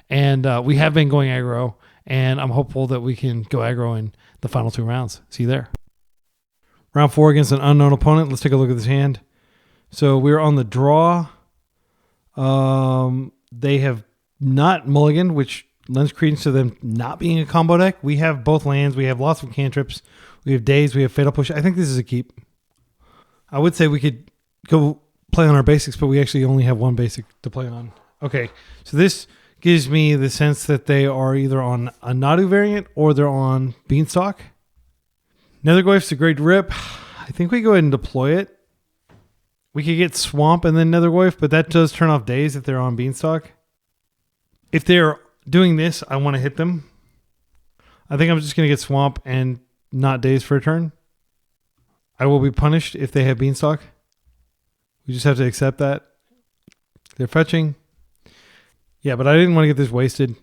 and we have been going aggro, and I'm hopeful that we can go aggro in the final 2 rounds. See you there. Round 4 against an unknown opponent. Let's take a look at this hand. So we're on the draw. They have not mulliganed, which lends credence to them not being a combo deck. We have both lands. We have lots of cantrips. We have Daze. We have Fatal Push. I think this is a keep. I would say we could go play on our basics, but we actually only have 1 basic to play on. Okay, so this gives me the sense that they are either on a Nadu variant or they're on Beanstalk. Nethergoyf's a great rip. I think we go ahead and deploy it. We could get Swamp and then Nethergoyf, but that does turn off Daze if they're on Beanstalk. If they're doing this, I want to hit them. I think I'm just going to get Swamp and not Daze for a turn. I will be punished if they have Beanstalk. We just have to accept that. They're fetching. Yeah, but I didn't want to get this wasted.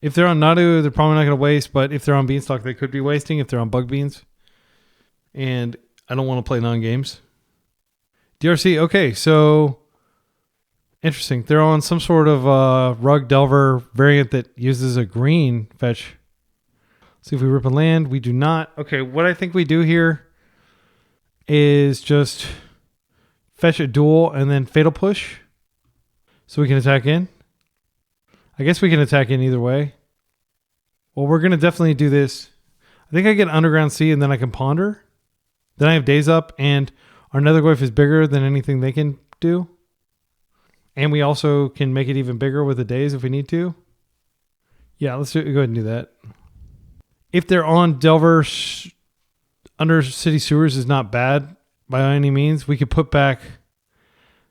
If they're on Nadu, they're probably not going to waste, but if they're on Beanstalk, they could be wasting if they're on Bug Beans. And I don't want to play non-games. DRC, okay, so interesting. They're on some sort of Rug Delver variant that uses a green fetch. See if we rip a land. We do not. Okay, what I think we do here is just fetch a duel and then Fatal Push so we can attack in. I guess we can attack in either way. Well, we're going to definitely do this. I think I get Underground Sea and then I can Ponder. Then I have Daze up and our Nethergoyf is bigger than anything they can do. And we also can make it even bigger with the Daze if we need to. Yeah, let's go ahead and do that. If they're on Delver, Under City Sewers is not bad by any means. We could put back...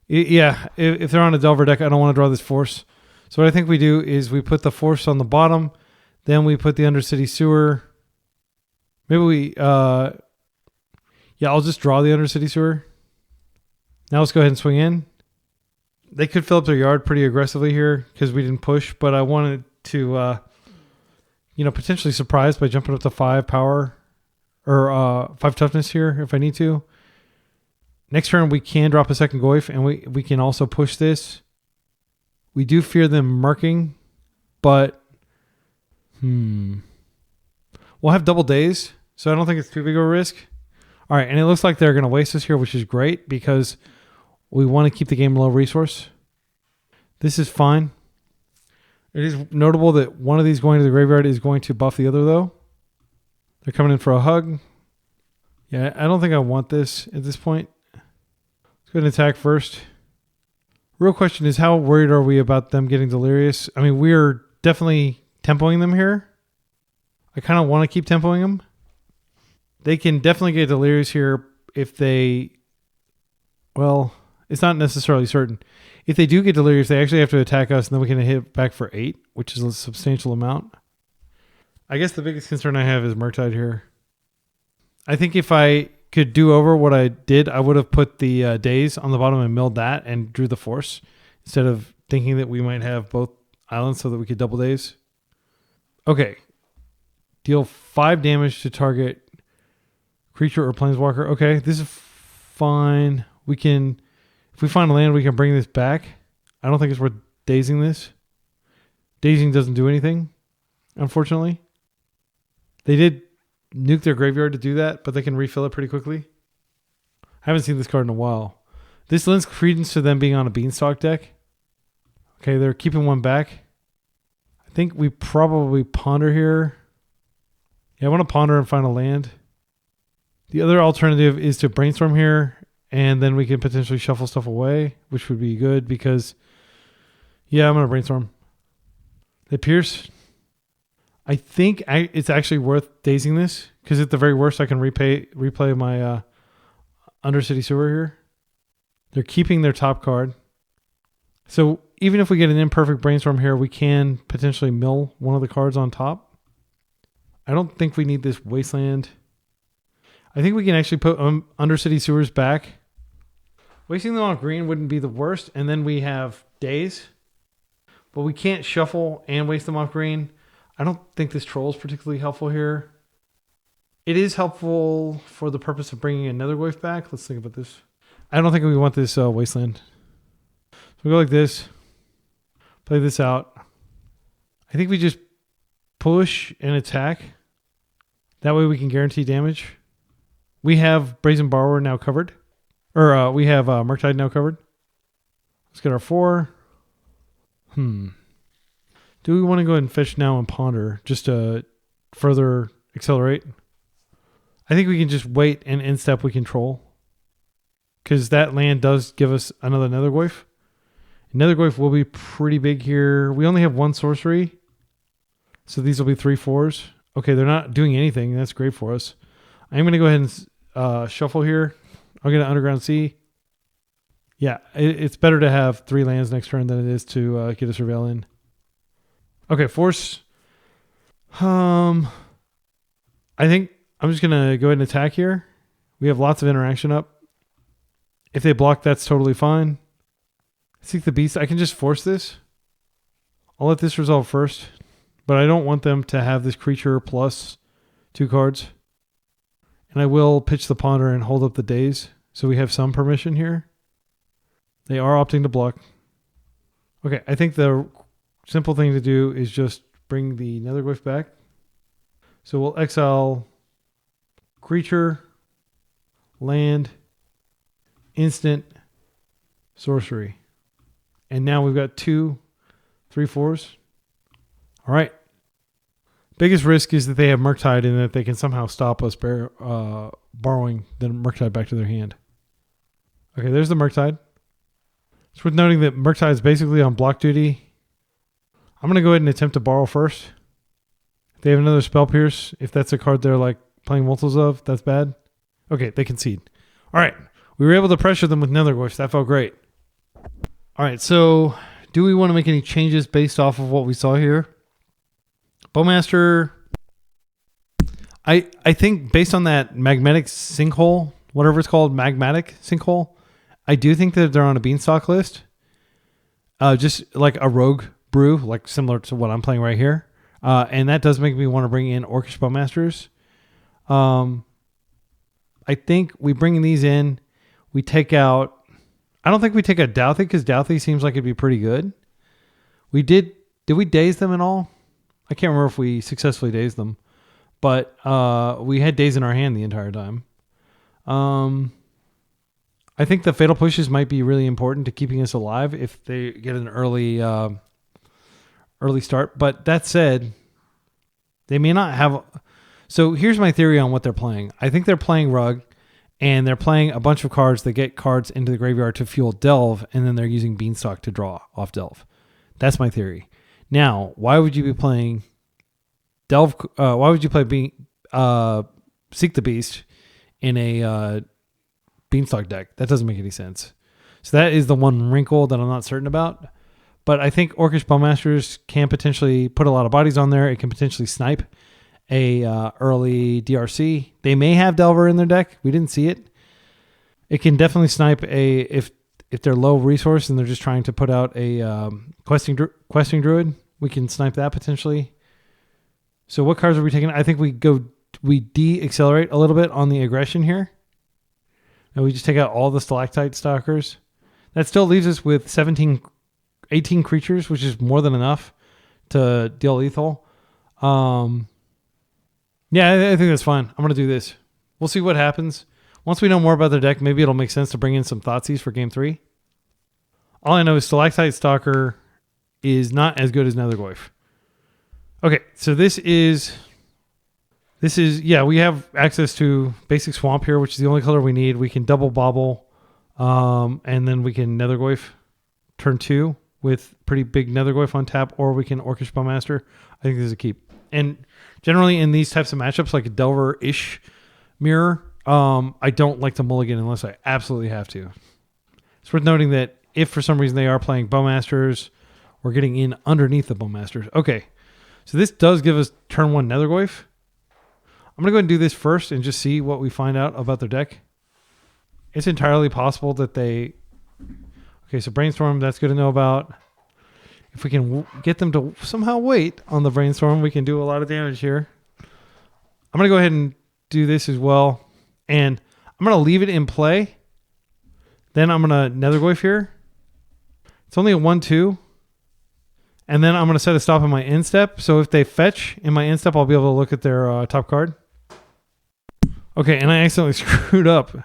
Yeah, if they're on a Delver deck, I don't want to draw this Force. So what I think we do is we put the Force on the bottom, then we put the Undercity Sewer. Maybe we... yeah, I'll just draw the Undercity Sewer. Now let's go ahead and swing in. They could fill up their yard pretty aggressively here because we didn't push, but I wanted to, potentially surprise by jumping up to 5 power or 5 toughness here if I need to. Next turn, we can drop a second Goyf, and we can also push this. We do fear them marking, but we'll have double Daze, so I don't think it's too big of a risk. All right, and it looks like they're going to waste us here, which is great because we want to keep the game low resource. This is fine. It is notable that one of these going to the graveyard is going to buff the other, though. They're coming in for a hug. Yeah, I don't think I want this at this point. Let's go ahead and attack first. Real question is, how worried are we about them getting delirious? I mean, we're definitely tempoing them here. I kind of want to keep tempoing them. They can definitely get delirious here if they... Well, it's not necessarily certain. If they do get delirious, they actually have to attack us, and then we can hit back for 8, which is a substantial amount. I guess the biggest concern I have is Murktide here. I think if I could do over what I did, I would have put the Daze on the bottom and milled that and drew the Force instead of thinking that we might have both islands so that we could double Daze. Okay. Deal 5 damage to target creature or planeswalker. Okay, this is fine. We can, if we find a land, we can bring this back. I don't think it's worth dazing this. Dazing doesn't do anything, unfortunately. They did nuke their graveyard to do that, but they can refill it pretty quickly. I haven't seen this card in a while. This lends credence to them being on a Beanstalk deck. Okay, they're keeping one back. I think we probably ponder here. Yeah, I want to ponder and find a land. The other alternative is to brainstorm here, and then we can potentially shuffle stuff away, which would be good because, yeah, I'm going to brainstorm. They pierce. I think it's actually worth dazing this because at the very worst, I can replay my Undercity Sewer here. They're keeping their top card. So even if we get an imperfect brainstorm here, we can potentially mill one of the cards on top. I don't think we need this Wasteland. I think we can actually put Undercity Sewers back. Wasting them on green wouldn't be the worst. And then we have Daze. But we can't shuffle and waste them off green. I don't think this troll is particularly helpful here. It is helpful for the purpose of bringing a Nethergoyf back. Let's think about this. I don't think we want this Wasteland. So we go like this. Play this out. I think we just push and attack. That way we can guarantee damage. We have Brazen Borrower now covered. Or we have Murktide now covered. Let's get our 4. Do we want to go ahead and fetch now and ponder just to further accelerate? I think we can just wait and end step we control. Because that land does give us another Nethergoyf. Nethergoyf will be pretty big here. We only have 1 sorcery. So these will be 3/4s. Okay, they're not doing anything. That's great for us. I'm going to go ahead and shuffle here. I'll get an Underground Sea. Yeah, it's better to have 3 lands next turn than it is to get a Surveil in. Okay, force. I think I'm just going to go ahead and attack here. We have lots of interaction up. If they block, that's totally fine. Seek the Beast. I can just force this. I'll let this resolve first. But I don't want them to have this creature plus 2 cards. And I will pitch the Ponder and hold up the Daze. So we have some permission here. They are opting to block. Okay, I think the simple thing to do is just bring the Nethergoyf back. So we'll exile creature, land, instant, sorcery. And now we've got 2 3/4s. All right. Biggest risk is that they have Murktide and that they can somehow stop us borrowing the Murktide back to their hand. Okay, there's the Murktide. It's worth noting that Murktide is basically on block duty. I'm going to go ahead and attempt to borrow first. If they have another Spell Pierce, if that's a card they're like playing multiples of, that's bad. Okay, they concede. All right. We were able to pressure them with Nethergoyf. That felt great. All right, so do we want to make any changes based off of what we saw here? Bowmaster, I think based on that magmatic sinkhole, whatever it's called, magmatic sinkhole, I do think that they're on a Beanstalk list. Just like a rogue brew, like similar to what I'm playing right here. And that does make me want to bring in Orcish Bowmasters. I think we bring these in. We take out... I don't think we take out Douthie because Douthie seems like it'd be pretty good. Did we daze them at all? I can't remember if we successfully dazed them. But we had Daze in our hand the entire time. I think the Fatal Pushes might be really important to keeping us alive if they get an early start. But that said, they may not have... So here's my theory on what they're playing. I think they're playing RUG, and they're playing a bunch of cards that get cards into the graveyard to fuel Delve, and then they're using Beanstalk to draw off Delve. That's my theory. Now, why would you be playing Delve? Why would you play Seek the Beast in a Beanstalk deck? That doesn't make any sense. So that is the one wrinkle that I'm not certain about. But I think Orcish Bowmasters can potentially put a lot of bodies on there. It can potentially snipe a early DRC. They may have Delver in their deck. We didn't see it. It can definitely snipe if they're low resource and they're just trying to put out a questing druid. We can snipe that potentially. So what cards are we taking? I think we de-accelerate a little bit on the aggression here. And we just take out all the Stalactite Stalkers. That still leaves us with 18 creatures, which is more than enough to deal lethal. Yeah, I think that's fine. I'm going to do this. We'll see what happens. Once we know more about their deck, maybe it'll make sense to bring in some Thoughtseize for game 3. All I know is Stalactite Stalker is not as good as Nethergoyf. Okay, so this is, yeah, we have access to basic Swamp here, which is the only color we need. We can double Bobble, and then we can Nethergoyf turn 2 with pretty big Nethergoyf on tap, or we can Orcish Bowmaster. I think this is a keep. And generally in these types of matchups, like a Delver-ish mirror, I don't like to mulligan unless I absolutely have to. It's worth noting that if for some reason they are playing Bowmasters, we're getting in underneath the Bowmasters. Okay, so this does give us turn 1 Nethergoyf. I'm going to go ahead and do this first and just see what we find out about their deck. It's entirely possible that they... Okay, so Brainstorm, that's good to know about. If we can get them to somehow wait on the Brainstorm, we can do a lot of damage here. I'm going to go ahead and do this as well. And I'm going to leave it in play. Then I'm going to Nethergoyf here. It's only a 1-2. And then I'm going to set a stop in my end step. So if they fetch in my end step, I'll be able to look at their top card. Okay, and I accidentally screwed up.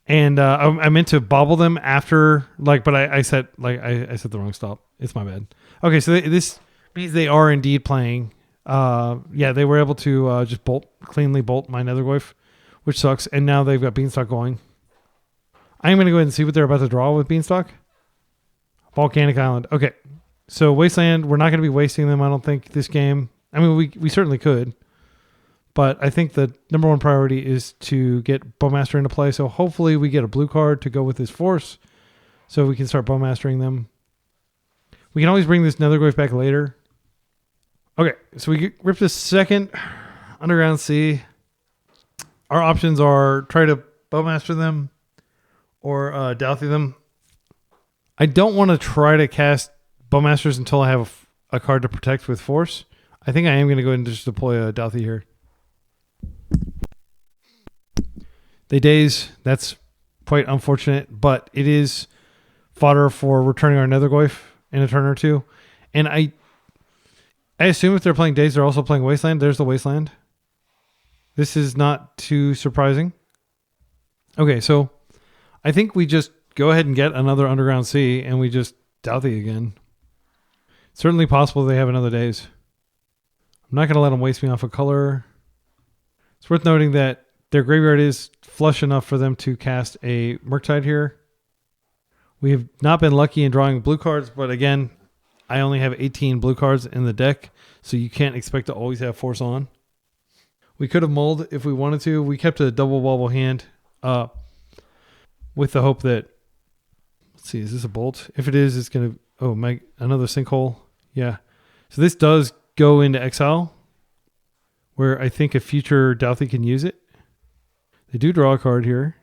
And I meant to bobble them after, but I set the wrong stop. It's my bad. Okay, so this means they are indeed playing. Yeah, they were able to just cleanly bolt my Nethergoyf, which sucks. And now they've got Beanstalk going. I'm going to go ahead and see what they're about to draw with Beanstalk. Volcanic Island. Okay, so Wasteland, we're not going to be wasting them, I don't think, this game. I mean, we certainly could. But I think the number one priority is to get Bowmaster into play. So hopefully we get a blue card to go with this Force so we can start Bowmastering them. We can always bring this Nethergoyf back later. Okay, so we rip the second Underground Sea. Our options are try to Bowmaster them or Douthie them. I don't want to try to cast Bowmasters until I have a card to protect with Force. I think I am going to go ahead and just deploy a Douthie here. They daze. That's quite unfortunate, but it is fodder for returning our Nethergoyf in a turn or two. And I assume if they're playing daze, they're also playing Wasteland. There's the Wasteland. This is not too surprising. Okay, so I think we just go ahead and get another Underground Sea, and we just Douthie again. It's certainly possible they have another daze. I'm not going to let them waste me off a color. It's worth noting that their graveyard is flush enough for them to cast a Murktide here. We have not been lucky in drawing blue cards, but again, I only have 18 blue cards in the deck, so you can't expect to always have Force on. We could have mulled if we wanted to. We kept a double wobble hand with the hope that... Let's see, is this a bolt? If it is, it's going to... Oh, another sinkhole. Yeah. So this does go into exile, where I think a future Douthie can use it. They do draw a card here.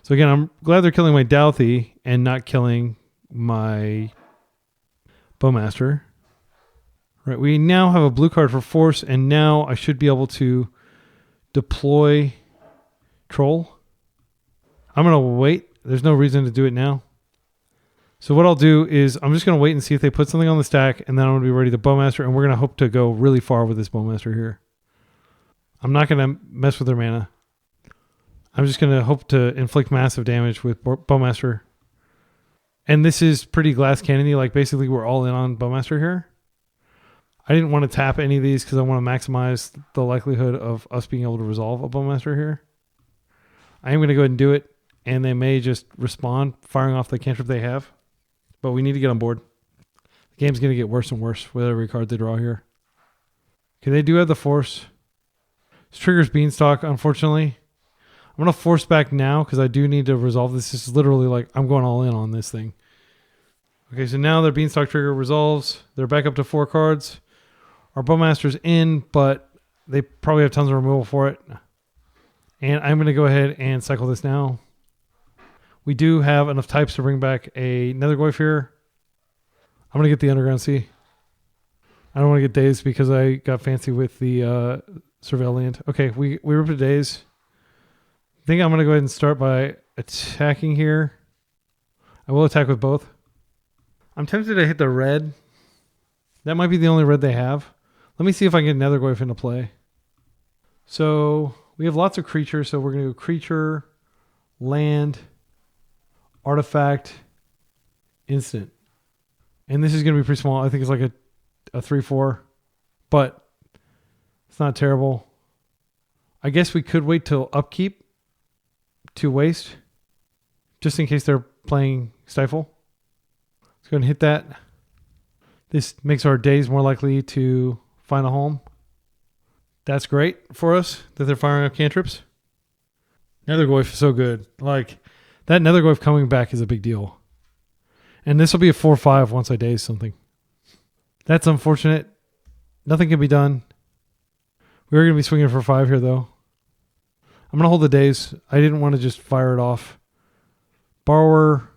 So again, I'm glad they're killing my Douthie and not killing my Bowmaster. Right, we now have a blue card for Force, and now I should be able to deploy Troll. I'm going to wait. There's no reason to do it now. So what I'll do is I'm just going to wait and see if they put something on the stack, and then I'm going to be ready to Bowmaster, and we're going to hope to go really far with this Bowmaster here. I'm not going to mess with their mana. I'm just going to hope to inflict massive damage with Bowmaster. And this is pretty glass cannon-y. Like, basically, we're all in on Bowmaster here. I didn't want to tap any of these because I want to maximize the likelihood of us being able to resolve a Bowmaster here. I am going to go ahead and do it, and they may just respond, firing off the cantrip they have. But we need to get on board. The game's going to get worse and worse with every card they draw here. Okay, they do have the Force. This triggers Beanstalk, unfortunately. I'm going to Force back now because I do need to resolve this. This is literally like I'm going all in on this thing. Okay, so now their Beanstalk trigger resolves. They're back up to 4 cards. Our Bowmaster's in, but they probably have tons of removal for it. And I'm going to go ahead and cycle this now. We do have enough types to bring back a Nethergoyf here. I'm going to get the Underground Sea. I don't want to get dazed because I got fancy with the Surveil Land. Okay, we ripped a daze. I think I'm going to go ahead and start by attacking here. I will attack with both. I'm tempted to hit the red. That might be the only red they have. Let me see if I can get Nethergoyf into play. So we have lots of creatures. So we're going to go creature, land, artifact, instant. And this is going to be pretty small. I think it's like a 3/4, but it's not terrible. I guess we could wait till upkeep to waste, just in case they're playing Stifle. Let's go ahead and hit that. This makes our days more likely to find a home. That's great for us that they're firing up cantrips. Nethergoyf is so good. Like, that Nethergoyf coming back is a big deal. And this will be a 4/5 once I daze something. That's unfortunate. Nothing can be done. We're going to be swinging for 5 here, though. I'm going to hold the daze. I didn't want to just fire it off. Borrower.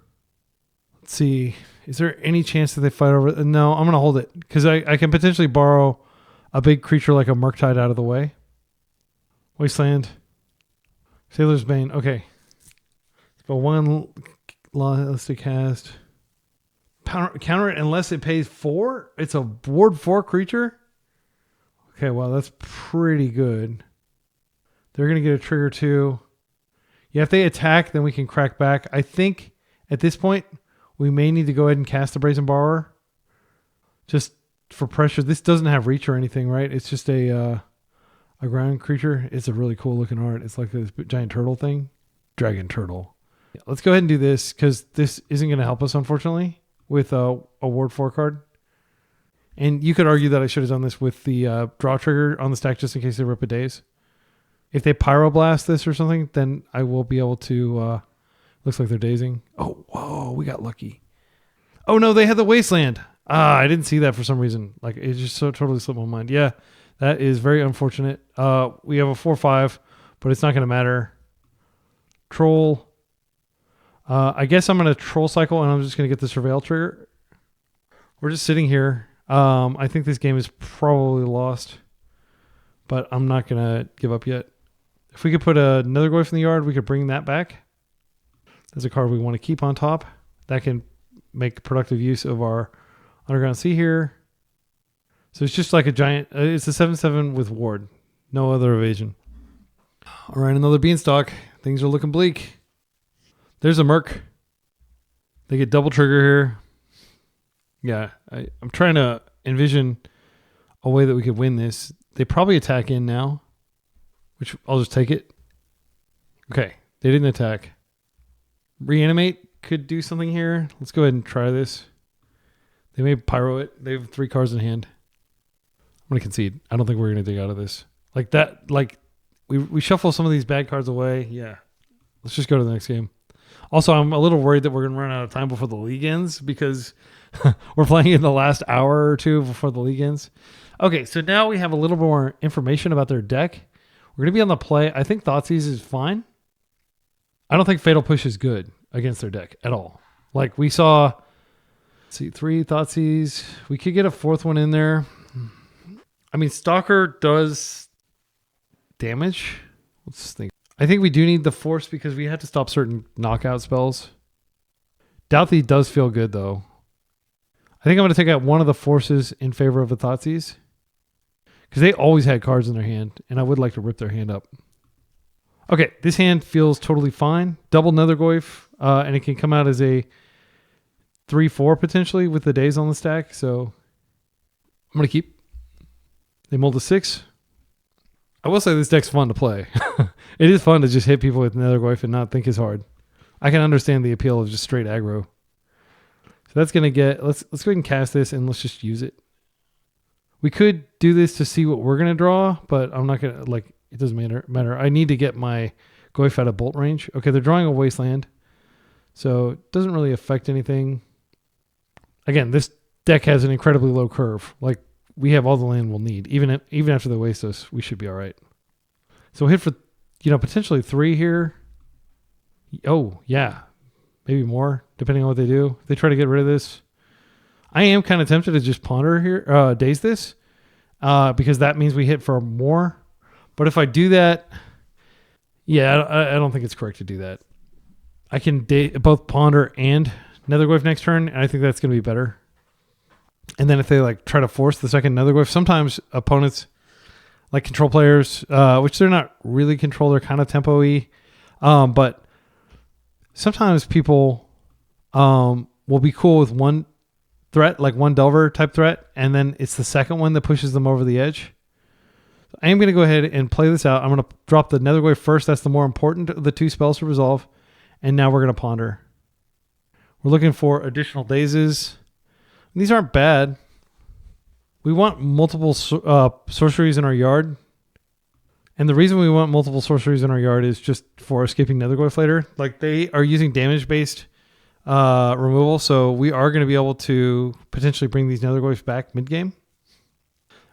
Let's see. Is there any chance that they fight over it? No, I'm going to hold it. Because I can potentially borrow a big creature like a Murktide out of the way. Wasteland. Sailor's Bane. Okay. Let's go 1 Elastic Cast. Counter it unless it pays 4? It's a ward 4 creature? Okay, well, that's pretty good. They're going to get a trigger too. Yeah, if they attack, then we can crack back. I think at this point, we may need to go ahead and cast the Brazen Borrower. Just for pressure. This doesn't have reach or anything, right? It's just a ground creature. It's a really cool looking art. It's like this giant turtle thing. Dragon turtle. Yeah, let's go ahead and do this because this isn't going to help us, unfortunately, with a ward 4 card. And you could argue that I should have done this with the draw trigger on the stack just in case they rip a daze. If they pyroblast this or something, then I will be able to... looks like they're dazing. Oh, whoa, we got lucky. Oh, no, they had the Wasteland. I didn't see that for some reason. Like, it just so totally slipped my mind. Yeah, that is very unfortunate. We have a 4/5, but it's not going to matter. Troll. I guess I'm going to Troll Cycle, and I'm just going to get the Surveil trigger. We're just sitting here. I think this game is probably lost, but I'm not going to give up yet. If we could put a Nethergoyf in the yard, we could bring that back. That's a card we want to keep on top. That can make productive use of our Underground Sea here. So it's just like a giant... it's a 7/7 with ward. No other evasion. All right, another Beanstalk. Things are looking bleak. There's a Merc. They get double trigger here. Yeah, I'm trying to envision a way that we could win this. They probably attack in now, which I'll just take it. Okay, they didn't attack. Reanimate could do something here. Let's go ahead and try this. They may pyro it. They have 3 cards in hand. I'm going to concede. I don't think we're going to dig out of this. Like that, like we shuffle some of these bad cards away. Yeah. Let's just go to the next game. Also, I'm a little worried that we're going to run out of time before the league ends because we're playing in the last hour or two before the league ends. Okay, so now we have a little more information about their deck. We're going to be on the play. I think Thoughtseize is fine. I don't think Fatal Push is good against their deck at all. Like we saw, let's see, 3 Thoughtseize. We could get a 4th one in there. I mean, Stalker does damage. Let's think. I think we do need the Force because we had to stop certain knockout spells. Douthie does feel good, though. I think I'm going to take out one of the Forces in favor of a Thoughtseize because they always had cards in their hand, and I would like to rip their hand up. Okay, this hand feels totally fine. Double Nethergoyf, and it can come out as a 3/4 potentially with the days on the stack. So I'm going to keep. They mold a 6. I will say this deck's fun to play. It is fun to just hit people with Nethergoyf and not think as hard. I can understand the appeal of just straight aggro. So that's going to get... Let's go ahead and cast this and let's just use it. We could do this to see what we're going to draw, but I'm not going to... like. It doesn't matter. I need to get my Goyf out of bolt range. Okay, they're drawing a Wasteland. So it doesn't really affect anything. Again, this deck has an incredibly low curve. Like, we have all the land we'll need. Even after they waste us, we should be all right. So we'll hit for, potentially 3 here. Oh, yeah. Maybe more, depending on what they do. If they try to get rid of this. I am kind of tempted to just ponder here, daze this. Because that means we hit for more. But if I do that, yeah, I don't think it's correct to do that. I can both ponder and Nethergoyf next turn, and I think that's going to be better. And then if they like try to force the second Nethergoyf, sometimes opponents like control players, which they're not really control, they're kind of tempo-y. But sometimes people will be cool with one threat, like one Delver type threat, and then it's the second one that pushes them over the edge. I am going to go ahead and play this out. I'm going to drop the Nethergoyf first. That's the more important of the two spells to resolve. And now we're going to ponder. We're looking for additional dazes. These aren't bad. We want multiple sorceries in our yard. And the reason we want multiple sorceries in our yard is just for escaping Nethergoyf later. Like, they are using damage-based removal, so we are going to be able to potentially bring these Nethergoyfs back mid-game.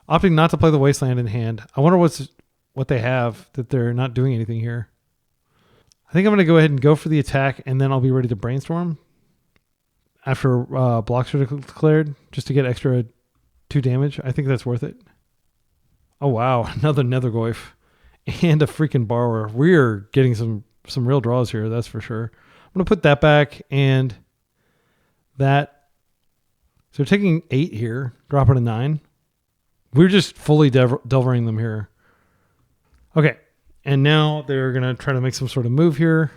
Opting not to play the Wasteland in hand. I wonder what they have that they're not doing anything here. I think I'm going to go ahead and go for the attack, and then I'll be ready to Brainstorm after blocks are declared, just to get extra 2 damage. I think that's worth it. Oh, wow. Another Nethergoyf and a freaking Borrower. We're getting some real draws here, that's for sure. I'm going to put that back and that. So we're taking 8 here, dropping a 9. We're just fully delvering them here. Okay. And now they're going to try to make some sort of move here.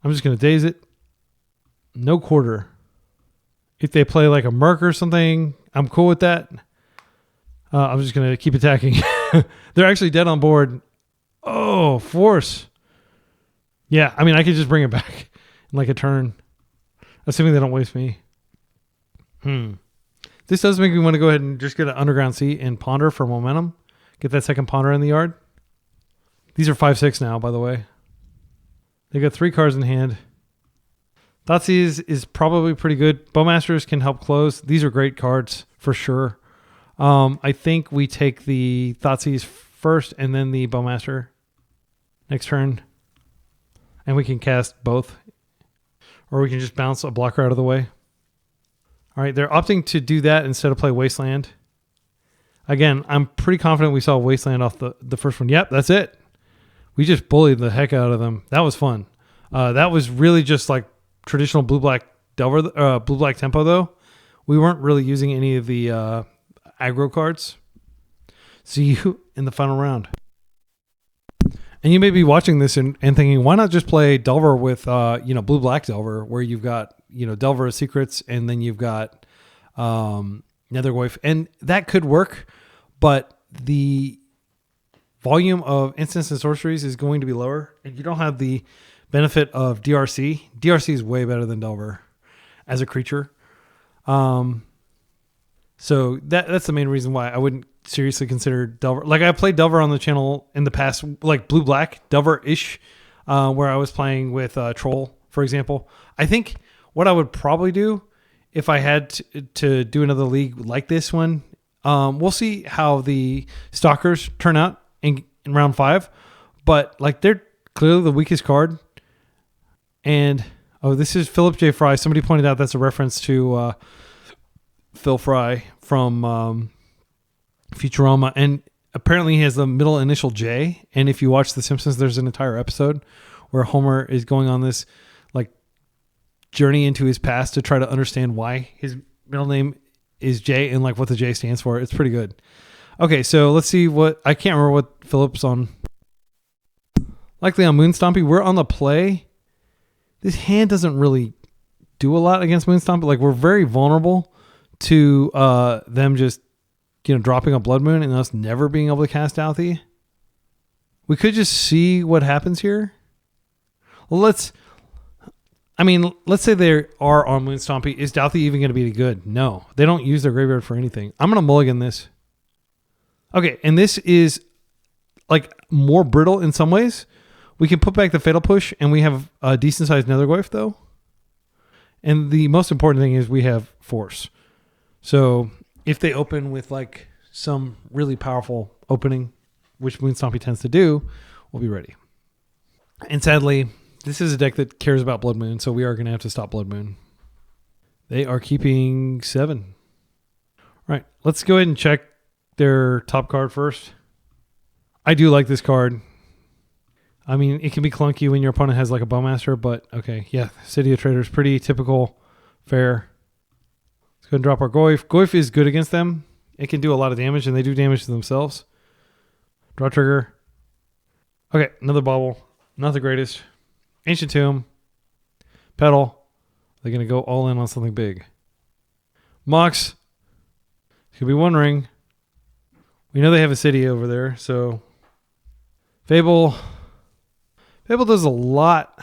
I'm just going to daze it. No quarter. If they play like a Merc or something, I'm cool with that. I'm just going to keep attacking. They're actually dead on board. Oh, Force. Yeah, I mean, I could just bring it back in like a turn, assuming they don't waste me. This does make me want to go ahead and just get an Underground Sea and Ponder for momentum. Get that second Ponder in the yard. These are 5/6 now, by the way. They got 3 cards in hand. Thoughtseize is probably pretty good. Bowmasters can help close. These are great cards for sure. I think we take the Thoughtseize first and then the Bowmaster next turn. And we can cast both. Or we can just bounce a blocker out of the way. All right, they're opting to do that instead of play Wasteland. Again, I'm pretty confident we saw Wasteland off the first one. Yep, that's it. We just bullied the heck out of them. That was fun. That was really just like traditional blue-black Delver, blue-black tempo, though. We weren't really using any of the aggro cards. See you in the final round. And you may be watching this and thinking, why not just play Delver with, blue-black Delver, where you've got, Delver of Secrets, and then you've got Nethergoyf. And that could work, but the volume of instants and sorceries is going to be lower, and you don't have the benefit of DRC. DRC is way better than Delver as a creature. So that's the main reason why I wouldn't seriously consider Delver. Like, I played Delver on the channel in the past, like blue-black Delver-ish, where I was playing with Troll, for example. I think what I would probably do if I had to do another league like this one, we'll see how the Stalkers turn out in round 5. But like, they're clearly the weakest card. And, this is Philip J. Fry. Somebody pointed out that's a reference to Phil Fry from Futurama. And apparently he has the middle initial J. And if you watch The Simpsons, there's an entire episode where Homer is going on this like journey into his past to try to understand why his middle name is J and like what the J stands for. It's pretty good. Okay, so let's see I can't remember what Philip's on. Likely on Moon Stompy. We're on the play. This hand doesn't really do a lot against Moon Stompy. Like, we're very vulnerable to them just, dropping a Blood Moon and us never being able to cast Douthie. We could just see what happens here. Well, let's say they are on Moon Stompy. Is Douthie even going to be good? No. They don't use their graveyard for anything. I'm going to mulligan this. Okay, and this is like more brittle in some ways. We can put back the Fatal Push, and we have a decent-sized Nethergoyf, though. And the most important thing is we have Force. So if they open with like some really powerful opening, which Moon Stompy tends to do, we'll be ready. And sadly, this is a deck that cares about Blood Moon, so we are going to have to stop Blood Moon. They are keeping 7. All right, let's go ahead and check their top card first. I do like this card. I mean, it can be clunky when your opponent has like a Bowmaster, but okay. Yeah, City of Traders, pretty typical, fair. Let's go ahead and drop our Goyf. Goyf is good against them. It can do a lot of damage, and they do damage to themselves. Draw trigger. Okay, another bauble. Not the greatest. Ancient Tomb. Petal. They're going to go all in on something big. Mox. You could be wondering. We know they have a city over there, so... Fable. Fable does a lot.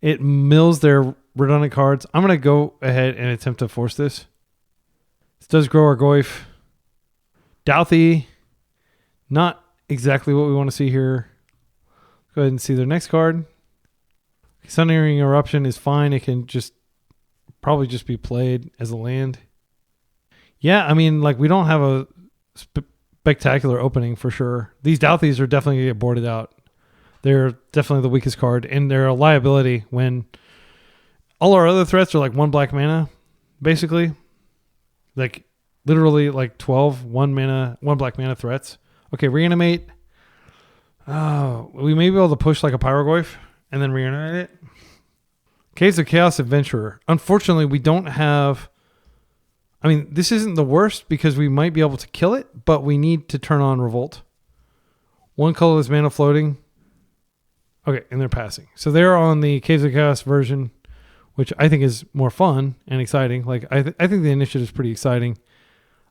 It mills their redundant cards. I'm going to go ahead and attempt to force this. This does grow our Goyf. Douthie. Not exactly what we want to see here. Go ahead and see their next card. Sundering Eruption is fine. It can just probably just be played as a land. Yeah, I mean, like we don't have a spectacular opening for sure. These Douthies are definitely going to get boarded out. They're definitely the weakest card, and they're a liability when all our other threats are like 1 black mana, basically. Like literally like 12 1 black mana threats. Okay, reanimate. We may be able to push like a Pyrogoyf and then reanimate it. Caves of Chaos Adventurer. Unfortunately, we don't have... I mean, this isn't the worst because we might be able to kill it, but we need to turn on Revolt. 1 colorless mana floating. Okay, and they're passing. So they're on the Caves of Chaos version, which I think is more fun and exciting. Like I think the initiative is pretty exciting.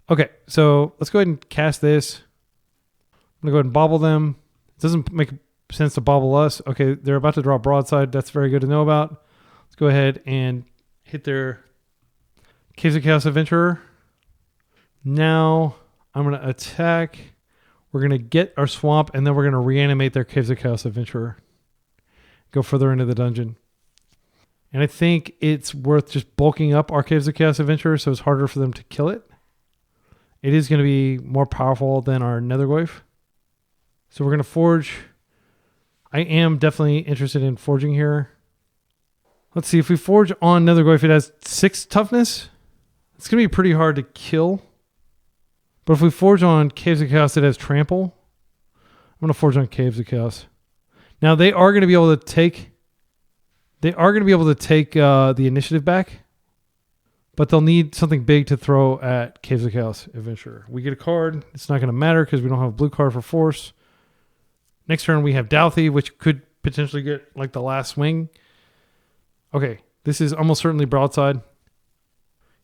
Okay, so let's go ahead and cast this. I'm going to go ahead and bobble them. It doesn't make sense to bobble us. Okay, they're about to draw broadside. That's very good to know about. Let's go ahead and hit their Caves of Chaos Adventurer. Now I'm going to attack. We're going to get our swamp, and then we're going to reanimate their Caves of Chaos Adventurer. Go further into the dungeon. And I think it's worth just bulking up our Caves of Chaos Adventurer so it's harder for them to kill it. It is going to be more powerful than our Nethergoyf. So we're going to forge. I am definitely interested in forging here. Let's see. If we forge on Nethergoyf, it has 6 toughness. It's going to be pretty hard to kill. But if we forge on Caves of Chaos, it has trample. I'm going to forge on Caves of Chaos. Now they are going to be able to take... the initiative back. But they'll need something big to throw at Caves of Chaos Adventurer. We get a card. It's not going to matter because we don't have a blue card for force. Next turn we have Douthie, which could potentially get like the last swing. Okay, this is almost certainly broadside.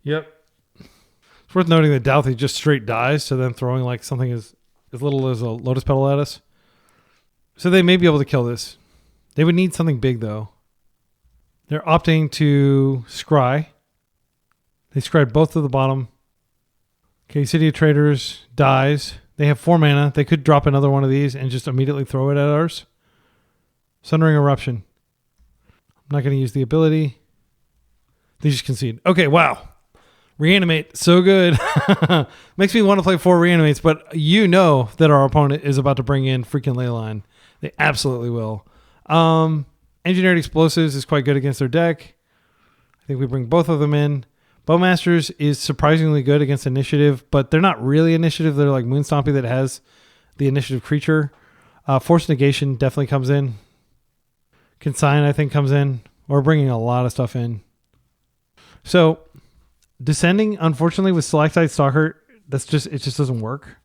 Yep. It's worth noting that Douthie just straight dies to them throwing like something as little as a Lotus Petal at us. So they may be able to kill this. They would need something big though. They're opting to scry. They scried both to the bottom. Okay, City of Traders dies. They have 4 mana. They could drop another one of these and just immediately throw it at ours. Sundering Eruption. I'm not going to use the ability. They just concede. Okay, wow. Reanimate. So good. Makes me want to play 4 reanimates, but you know that our opponent is about to bring in freaking Leyline. They absolutely will. Engineered Explosives is quite good against their deck. I think we bring both of them in. Bowmasters is surprisingly good against initiative, but they're not really initiative. They're like Moon Stompy that has the initiative creature. Force Negation definitely comes in. Consign, I think, comes in. We're bringing a lot of stuff in. So, Descending, unfortunately, with Stalactite Stalker, it just doesn't work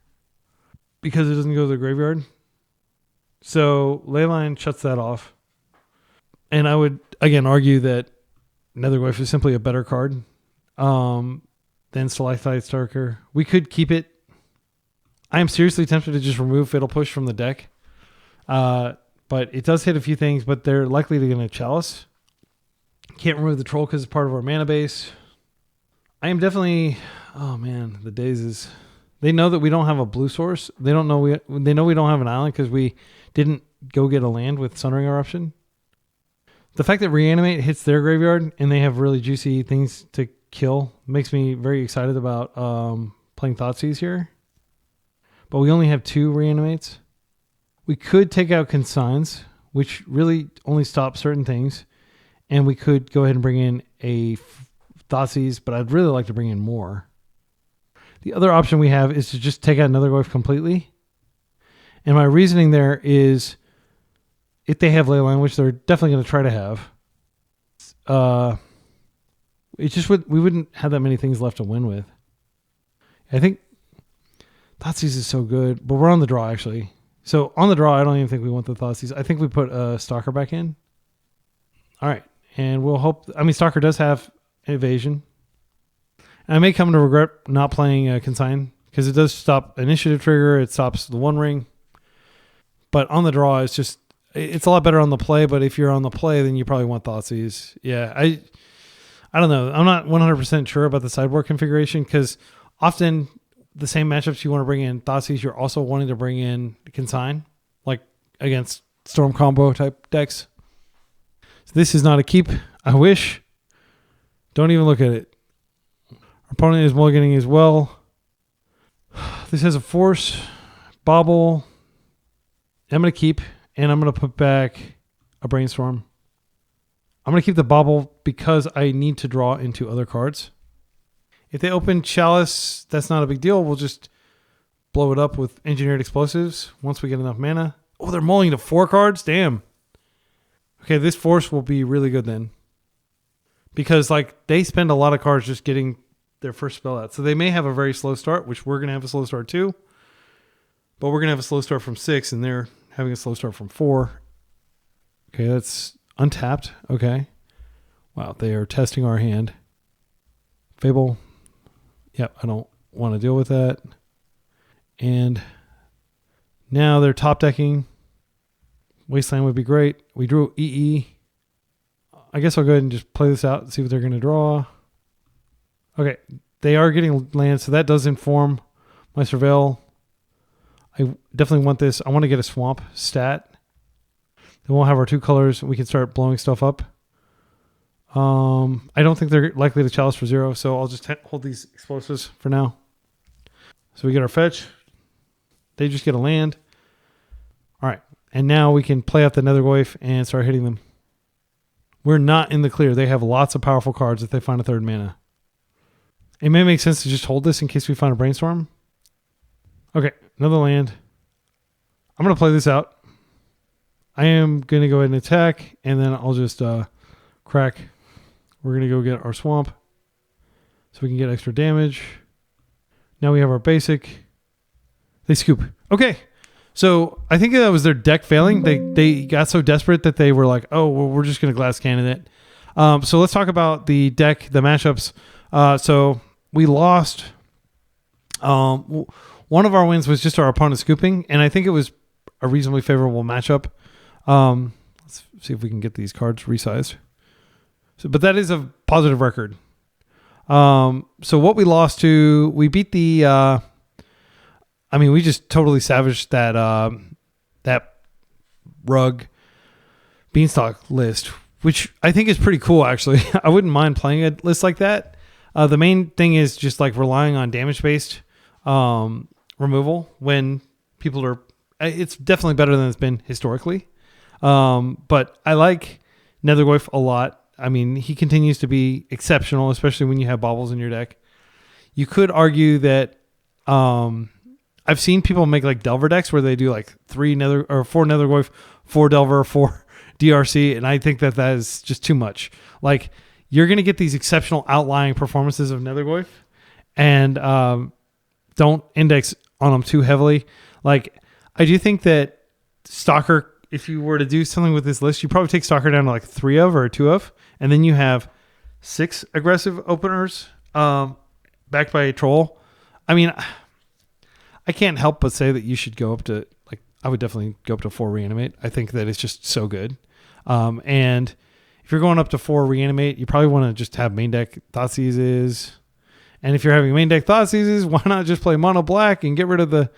because it doesn't go to the graveyard. So, Leyline shuts that off. And I would, again, argue that Nethergoyf is simply a better card than Stalactite Stalker. We could keep it. I am seriously tempted to just remove Fatal Push from the deck. But it does hit a few things, but they're likely to going to Chalice. Can't remove the Troll because it's part of our mana base. I am definitely... Oh, man. The Dazes. They know that we don't have a blue source. They know we don't have an island because we didn't go get a land with Sundering Eruption. The fact that Reanimate hits their graveyard and they have really juicy things to kill makes me very excited about playing Thoughtseize here. But we only have 2 Reanimates. We could take out Consigns, which really only stops certain things. And we could go ahead and bring in a Thoughtseize, but I'd really like to bring in more. The other option we have is to just take out Nethergoyf completely. And my reasoning there is if they have Leyline, which they're definitely going to try to have, we wouldn't have that many things left to win with. I think Thoughtseizes is so good, but we're on the draw actually. So on the draw, I don't even think we want the Thoughtseize. I think we put a Stalker back in. All right, and we'll hope. I mean, Stalker does have evasion, and I may come to regret not playing Consign because it does stop initiative trigger. It stops the One Ring, but on the draw, it's a lot better on the play. But if you're on the play, then you probably want Thoughtseize. Yeah, I don't know. I'm not 100% sure about the sideboard configuration because often the same matchups you want to bring in Thoughtseize, you're also wanting to bring in Consign, like against Storm combo type decks. So this is not a keep. I wish. Don't even look at it. Our opponent is mulliganing as well. This has a force, bobble. I'm going to keep, and I'm going to put back a brainstorm. I'm going to keep the bobble because I need to draw into other cards. If they open Chalice, that's not a big deal. We'll just blow it up with Engineered Explosives once we get enough mana. Oh, they're mulling to 4 cards? Damn. Okay, this force will be really good then. Because like they spend a lot of cards just getting their first spell out. So they may have a very slow start, which we're going to have a slow start too. But we're going to have a slow start from 6, and they're having a slow start from 4. Okay, that's untapped. Okay. Wow, they are testing our hand. Fable. Yep, I don't want to deal with that. And now they're top decking. Wasteland would be great. We drew EE. I guess I'll go ahead and just play this out and see what they're going to draw. Okay, they are getting land, so that does inform my Surveil. I definitely want this. I want to get a swamp stat. Then we'll have our 2 colors. We can start blowing stuff up. I don't think they're likely to chalice for 0, so I'll just hold these explosives for now. So we get our fetch. They just get a land. All right, and now we can play out the Nethergoyf and start hitting them. We're not in the clear. They have lots of powerful cards if they find a 3rd mana. It may make sense to just hold this in case we find a brainstorm. Okay, another land. I'm going to play this out. I am going to go ahead and attack, and then I'll just crack. We're going to go get our swamp so we can get extra damage. Now we have our basic. They scoop. Okay. So I think that was their deck failing. They got so desperate that they were like, oh, well, we're just going to glass cannon it. So let's talk about the deck, the matchups. So we lost. One of our wins was just our opponent scooping, and I think it was a reasonably favorable matchup. Let's see if we can get these cards resized. So, but that is a positive record. So what we lost to, we beat the... we just totally savaged that RUG Beanstalk list, which I think is pretty cool, actually. I wouldn't mind playing a list like that. The main thing is just like relying on damage-based removal when people are... It's definitely better than it's been historically. But I like Nethergoyf a lot. I mean, he continues to be exceptional, especially when you have baubles in your deck. You could argue that... I've seen people make like Delver decks where they do like 4 Nethergoyf, 4 Delver, 4 DRC, and I think that is just too much. Like, you're going to get these exceptional outlying performances of Nethergoyf, and don't index on them too heavily. Like, I do think that Stalker, if you were to do something with this list, you probably take Stalker down to like 3 of or 2 of, and then you have 6 aggressive openers backed by a troll. I mean... I can't help but say that you should go up to, like, I would definitely go up to 4 Reanimate. I think that it's just so good. And if you're going up to 4 Reanimate, you probably want to just have main deck Thoughtseizes. And if you're having main deck Thoughtseizes, why not just play mono black and get rid of the...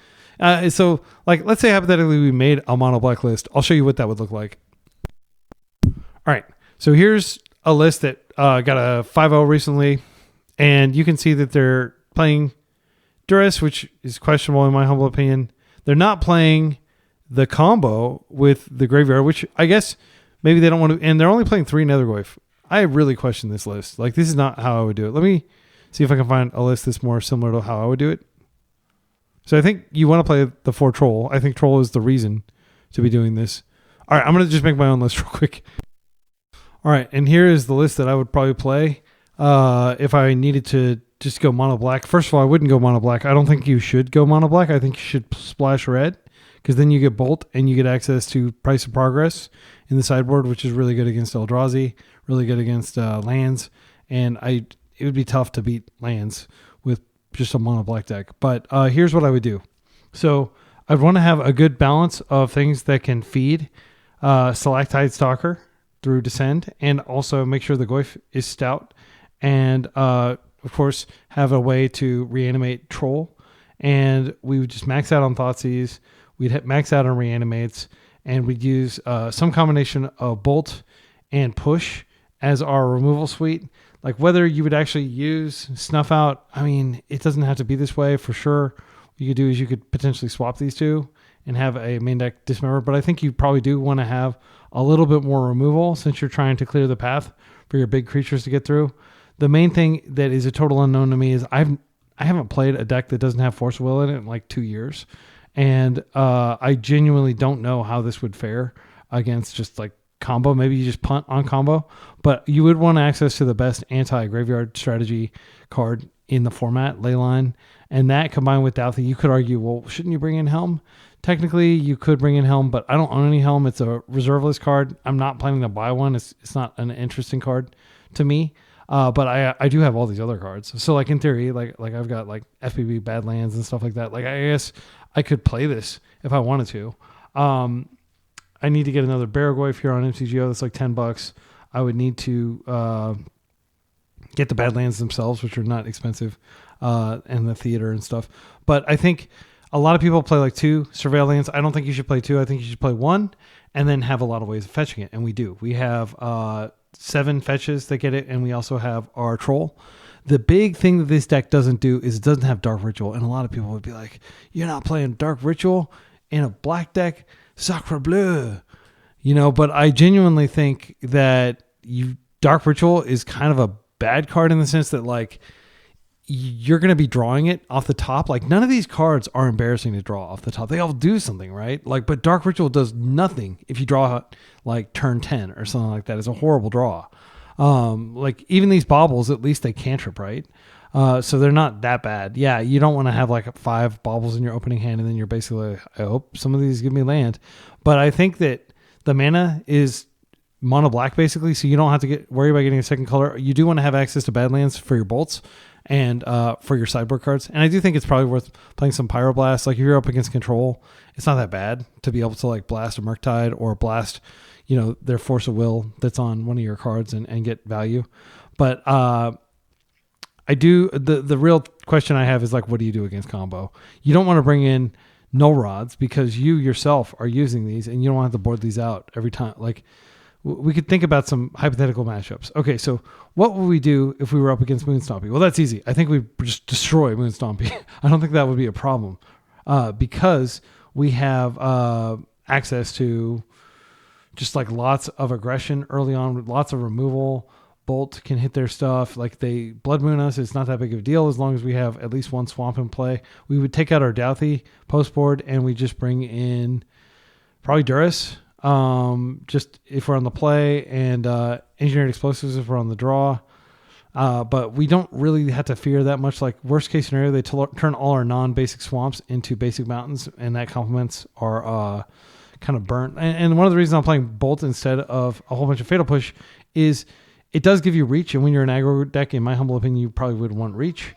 so, like, let's say hypothetically we made a mono black list. I'll show you what that would look like. All right. So here's a list that got a 5-0 recently. And you can see that they're playing... Duress, which is questionable in my humble opinion. They're not playing the combo with the graveyard, which I guess maybe they don't want to, and they're only playing 3 Nethergoyf. I really question this list. Like, this is not how I would do it. Let me see if I can find a list that's more similar to how I would do it. So I think you want to play the 4 Troll. I think Troll is the reason to be doing this. All right, I'm going to just make my own list real quick. All right, and here is the list that I would probably play. if I needed to just go mono black. First of all, I wouldn't go mono black. I don't think you should go mono black. I think you should splash red, because then you get Bolt and you get access to Price of Progress in the sideboard, which is really good against Eldrazi, really good against lands. And it would be tough to beat lands with just a mono black deck. But here's what I would do. So I'd want to have a good balance of things that can feed Stalactite Stalker through Descend, and also make sure the Goyf is stout, and of course have a way to reanimate Troll. And we would just max out on Thoughtseize, we'd max out on Reanimates, and we'd use some combination of Bolt and Push as our removal suite. Like, whether you would actually use Snuff Out, I mean, it doesn't have to be this way for sure. What you could do is you could potentially swap these two and have a main deck Dismember, but I think you probably do want to have a little bit more removal since you're trying to clear the path for your big creatures to get through. The main thing that is a total unknown to me is I haven't played a deck that doesn't have Force of Will in it in like 2 years, and I genuinely don't know how this would fare against just like combo. Maybe you just punt on combo, but you would want access to the best anti-graveyard strategy card in the format, Leyline, and that combined with Douthie, you could argue, well, shouldn't you bring in Helm? Technically, you could bring in Helm, but I don't own any Helm. It's a reserve list card. I'm not planning to buy one. It's not an interesting card to me. But I do have all these other cards. So like in theory, like I've got like FBB Badlands and stuff like that. Like, I guess I could play this if I wanted to. I need to get another Barragoyf here on MTGO. That's like $10. I would need to get the Badlands themselves, which are not expensive, and the theater and stuff. But I think a lot of people play like 2 Surveillance. I don't think you should play 2. I think you should play 1 and then have a lot of ways of fetching it. And we do. We have 7 fetches that get it, and we also have our Troll. The big thing that this deck doesn't do is it doesn't have Dark Ritual. And a lot of people would be like, you're not playing Dark Ritual in a black deck? Sacre bleu. You know, but I genuinely think that Dark Ritual is kind of a bad card in the sense that, like, you're going to be drawing it off the top. Like, none of these cards are embarrassing to draw off the top. They all do something, right? Like, but Dark Ritual does nothing if you draw like turn 10 or something like that. It's a horrible draw. Like, even these baubles, at least they cantrip, right? So they're not that bad. Yeah, you don't want to have like 5 baubles in your opening hand and then you're basically like, I hope some of these give me land. But I think that the mana is mono black basically, so you don't have to worry about getting a second color. You do want to have access to Badlands for your bolts and for your sideboard cards. And I do think it's probably worth playing some Pyroblast. Like, if you're up against Control, it's not that bad to be able to like blast a Murktide or blast, you know, their Force of Will that's on one of your cards and get value. But I do, the real question I have is like, what do you do against combo? You don't want to bring in Null Rods because you yourself are using these and you don't have to board these out every time. Like, we could think about some hypothetical matchups. Okay, so what would we do if we were up against Moon Stompy? Well, that's easy. I think we just destroy Moon Stompy. I don't think that would be a problem because we have access to just like lots of aggression early on, lots of removal. Bolt can hit their stuff. Like, they Blood Moon us. It's not that big of a deal as long as we have at least one swamp in play. We would take out our Douthie post board and we just bring in probably Duras. Just if we're on the play, and Engineered Explosives if we're on the draw. But we don't really have to fear that much. Like, worst case scenario, they turn all our non-basic swamps into basic mountains, and that complements our kind of burnt. And one of the reasons I'm playing Bolt instead of a whole bunch of Fatal Push is it does give you reach, and when you're an aggro deck, in my humble opinion, you probably would want reach.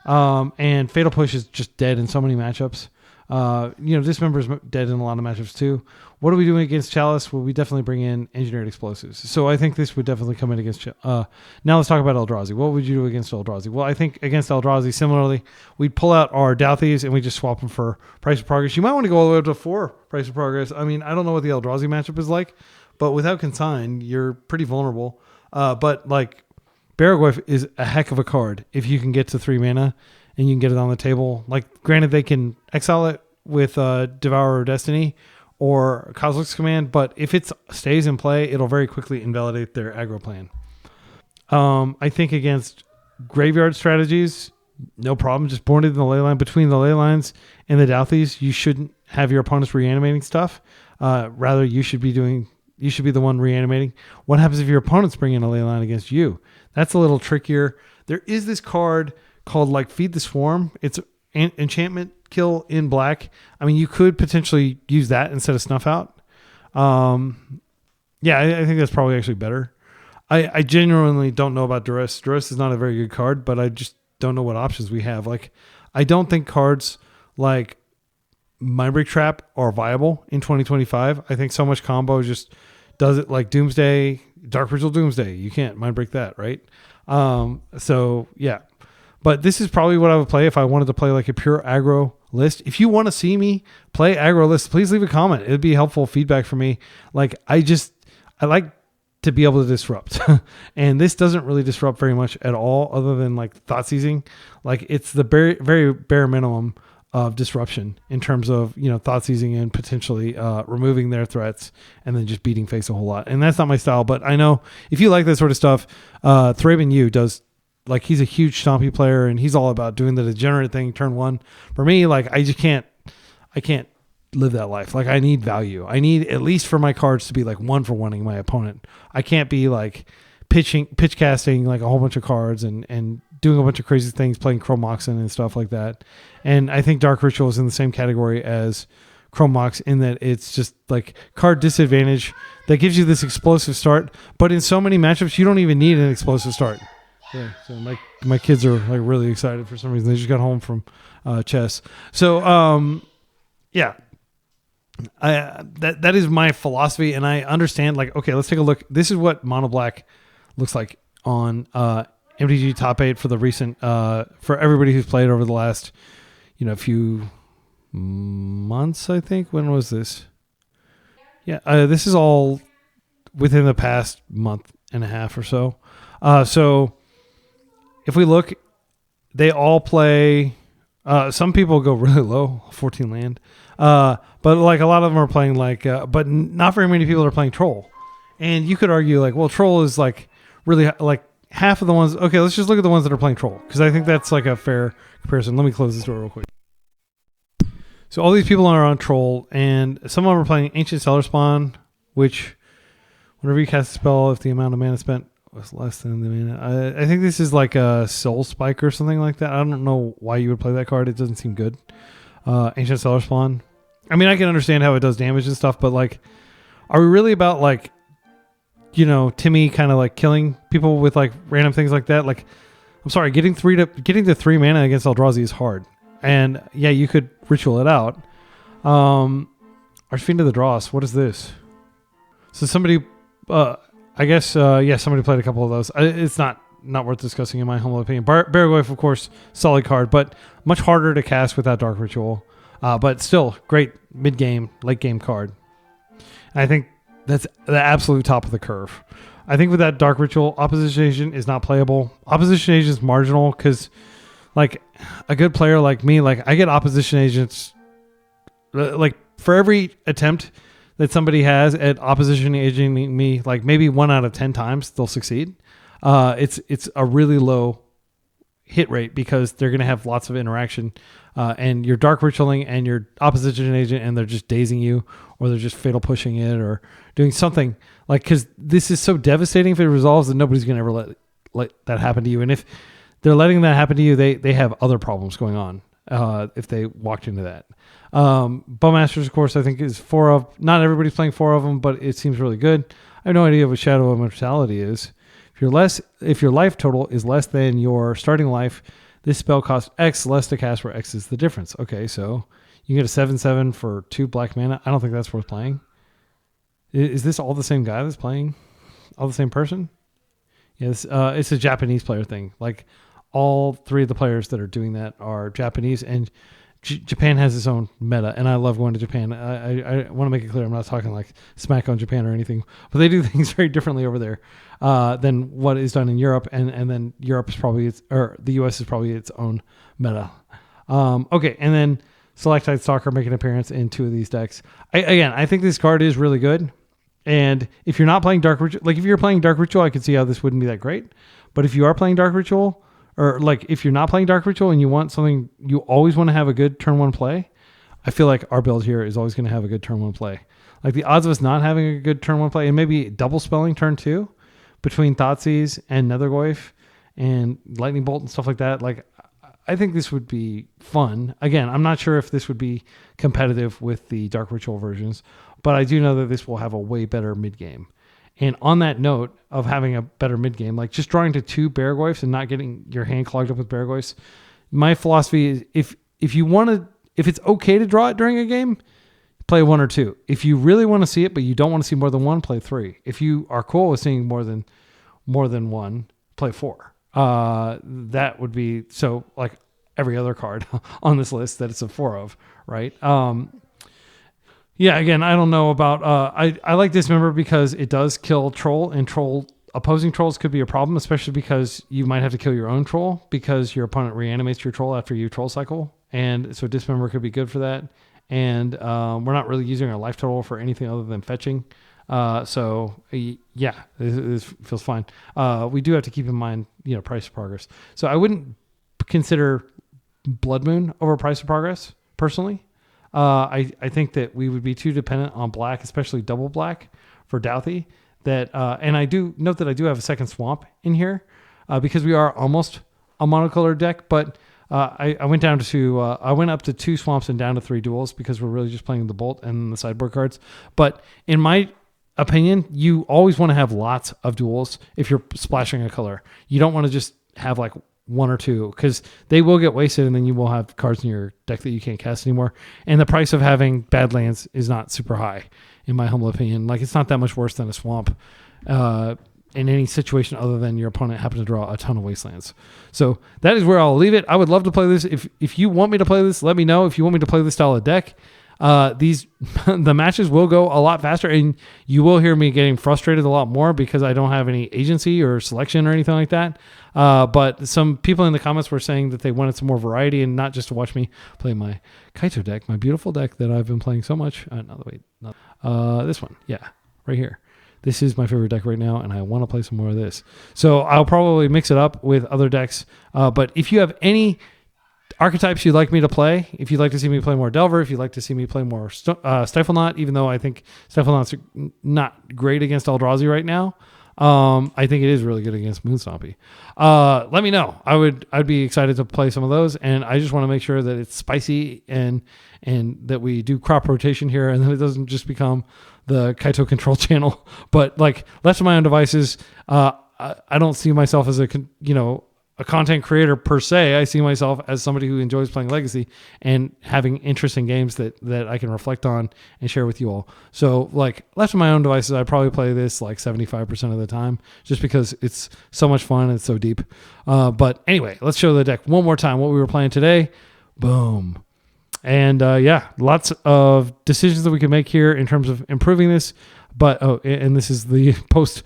And Fatal Push is just dead in so many matchups. Dismember is dead in a lot of matchups too. What are we doing against Chalice? Well, we definitely bring in Engineered Explosives. So I think this would definitely come in against... now let's talk about Eldrazi. What would you do against Eldrazi? Well, I think against Eldrazi, similarly, we'd pull out our Douthies and we just swap them for Price of Progress. You might want to go all the way up to 4 Price of Progress. I mean, I don't know what the Eldrazi matchup is like, but without Consign, you're pretty vulnerable. But like, Barragoyf is a heck of a card if you can get to 3 mana and you can get it on the table. Like, granted, they can exile it with Devourer of Destiny or Kozilek's Command, but if it stays in play, it'll very quickly invalidate their aggro plan. I think against graveyard strategies, no problem. Just board it in the ley line. Between the ley lines and the Douthies, you shouldn't have your opponents reanimating stuff. Rather, you should be doing you should be the one reanimating. What happens if your opponent's bringing a leyline against you? That's a little trickier. There is this card called like Feed the Swarm. It's an enchantment kill in black. I mean, you could potentially use that instead of Snuff Out. Yeah, I think that's probably actually better. I genuinely don't know about Duress. Duress is not a very good card, but I just don't know what options we have. Like, I don't think cards like Mindbreak Trap are viable in 2025. I think so much combo just does it, like Doomsday, Dark Ritual Doomsday. You can't Mindbreak that, right? So yeah, but this is probably what I would play if I wanted to play like a pure aggro list. If you want to see me play aggro list, please leave a comment. It'd be helpful feedback for me. Like, I like to be able to disrupt and this doesn't really disrupt very much at all other than like thought seizing. Like, it's the very, very bare minimum of disruption in terms of, you know, thought seizing and potentially removing their threats and then just beating face a whole lot. And that's not my style, but I know if you like that sort of stuff, Thraben Yu does. Like, he's a huge Stompy player and he's all about doing the degenerate thing turn one. For me, like, I can't live that life. Like, I need value. I need at least for my cards to be like 1-for-1ing my opponent. I can't be like pitch casting like a whole bunch of cards and doing a bunch of crazy things, playing Chrome Moxen and stuff like that. And I think Dark Ritual is in the same category as Chrome Mox in that it's just like card disadvantage that gives you this explosive start. But in so many matchups, you don't even need an explosive start. Yeah, so my kids are like really excited for some reason. They just got home from chess. So yeah, that is my philosophy, and I understand. Like, okay, let's take a look. This is what Mono Black looks like on MTG Top 8 for the recent for everybody who's played over the last few months. I think, when was this? Yeah, this is all within the past month and a half or so. So if we look, they all play. Some people go really low, 14 land. But like a lot of them are playing like, but not very many people are playing Troll. And you could argue like, well, Troll is like really like half of the ones. Okay, let's just look at the ones that are playing Troll, because I think that's like a fair comparison. Let me close this door real quick. So all these people are on Troll, and some of them are playing Ancient Stellar Spawn, which whenever you cast a spell, if the amount of mana spent was less than the mana, I think this is like a Soul Spike or something like that. I don't know why you would play that card. It doesn't seem good. Ancient Stellar Spawn. I mean, I can understand how it does damage and stuff, but like, are we really about like, Timmy kind of like killing people with like random things like that? Like, I'm sorry, getting to 3 mana against Eldrazi is hard. And yeah, you could ritual it out. Archfiend of the Dross. What is this? So somebody, I guess, somebody played a couple of those. It's not worth discussing in my humble opinion. Baraggoyf, of course, solid card, but much harder to cast without Dark Ritual. But still, great mid-game, late-game card. And I think that's the absolute top of the curve. I think with that Dark Ritual, Opposition Agent is not playable. Opposition Agent is marginal because, like, a good player like me, like, I get Opposition Agents, like, for every attempt that somebody has at Opposition Agenting me, like, maybe 1 out of 10 times they'll succeed. It's a really low hit rate because they're going to have lots of interaction. And you're Dark Ritualing and your Opposition Agent, and they're just dazing you, or they're just fatal pushing it, or doing something like, because this is so devastating if it resolves that nobody's going to ever let that happen to you. And if they're letting that happen to you, they have other problems going on if they walked into that. Bowmasters, of course, I think is 4 of. Not everybody's playing 4 of them, but it seems really good. I have no idea what Shadow of Immortality is. If your life total is less than your starting life, this spell costs X less to cast, where X is the difference. Okay, so you get a 7/7 for 2 black mana. I don't think that's worth playing. Is this all the same guy that's playing? All the same person? Yes, it's a Japanese player thing. Like, all 3 of the players that are doing that are Japanese, and Japan has its own meta, and I love going to Japan. I want to make it clear I'm not talking like smack on Japan or anything, but they do things very differently over there than what is done in Europe, and then Europe is probably the US is probably its own meta. Okay, and then Stalactite Stalker make an appearance in 2 of these decks. I think this card is really good, and if you're not playing Dark Ritual, like if you're playing Dark Ritual, I could see how this wouldn't be that great, but if you are playing Dark Ritual, or like if you're not playing Dark Ritual and you want something, you always want to have a good turn 1 play, I feel like our build here is always going to have a good turn 1 play. Like the odds of us not having a good turn 1 play and maybe double spelling turn 2 between Thoughtseize and Nethergoyf and Lightning Bolt and stuff like that. Like, I think this would be fun. Again, I'm not sure if this would be competitive with the Dark Ritual versions, but I do know that this will have a way better mid game. And on that note of having a better mid game, like just drawing to 2 Beargoyfs and not getting your hand clogged up with Beargoyfs, my philosophy is if it's okay to draw it during a game, play 1 or 2. If you really want to see it, but you don't want to see more than 1, play 3. If you are cool with seeing more than 1, play 4. That would be so like every other card on this list that it's a 4 of, right? Yeah, again, I don't know about I like Dismember because it does kill troll, and opposing trolls could be a problem, especially because you might have to kill your own troll because your opponent reanimates your troll after you troll cycle. And so Dismember could be good for that. And we're not really using our life total for anything other than fetching. So yeah, this feels fine. We do have to keep in mind, price of progress. So I wouldn't consider Blood Moon over price of progress personally. I think that we would be too dependent on black, especially double black for Douthie. And I do note that I do have a second swamp in here because we are almost a monocolored deck, but I went down to I went up to 2 swamps and down to 3 duels because we're really just playing the bolt and the sideboard cards. But in my opinion, you always want to have lots of duels if you're splashing a color. You don't want to just have like 1 or 2 because they will get wasted and then you will have cards in your deck that you can't cast anymore. And the price of having bad lands is not super high, in my humble opinion. Like, it's not that much worse than a swamp in any situation other than your opponent happen to draw a ton of wastelands. So that is where I'll leave it. I would love to play this. If you want me to play this, let me know. If you want me to play this style of deck, the matches will go a lot faster, and you will hear me getting frustrated a lot more because I don't have any agency or selection or anything like that. But some people in the comments were saying that they wanted some more variety and not just to watch me play my Kaito deck, my beautiful deck that I've been playing so much. This one. Yeah, right here. This is my favorite deck right now, and I want to play some more of this. So I'll probably mix it up with other decks. But if you have any archetypes you'd like me to play, if you'd like to see me play more Delver, if you'd like to see me play more Stiflenought, even though I think Stiflenaught's not great against Eldrazi right now, I think it is really good against Moon Stompy. Let me know. I'd be excited to play some of those, and I just want to make sure that it's spicy and that we do crop rotation here, and that it doesn't just become the Kaito control channel. But like, left to my own devices, I don't see myself as a content creator per se. I see myself as somebody who enjoys playing Legacy and having interesting games that I can reflect on and share with you all. So like, left to my own devices, I probably play this like 75% of the time just because it's so much fun and it's so deep. But anyway, let's show the deck one more time what we were playing today. Boom. And lots of decisions that we can make here in terms of improving this. But and this is the post.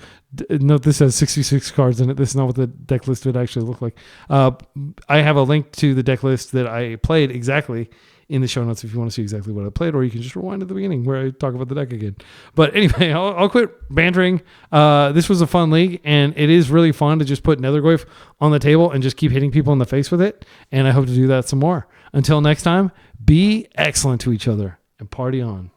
Note this has 66 cards in it. This is not what the deck list would actually look like. I have a link to the deck list that I played exactly in the show notes if you want to see exactly what I played, or you can just rewind to the beginning where I talk about the deck again. But anyway, I'll quit bantering. This was a fun league, and it is really fun to just put Nethergoyf on the table and just keep hitting people in the face with it. And I hope to do that some more. Until next time, be excellent to each other and party on.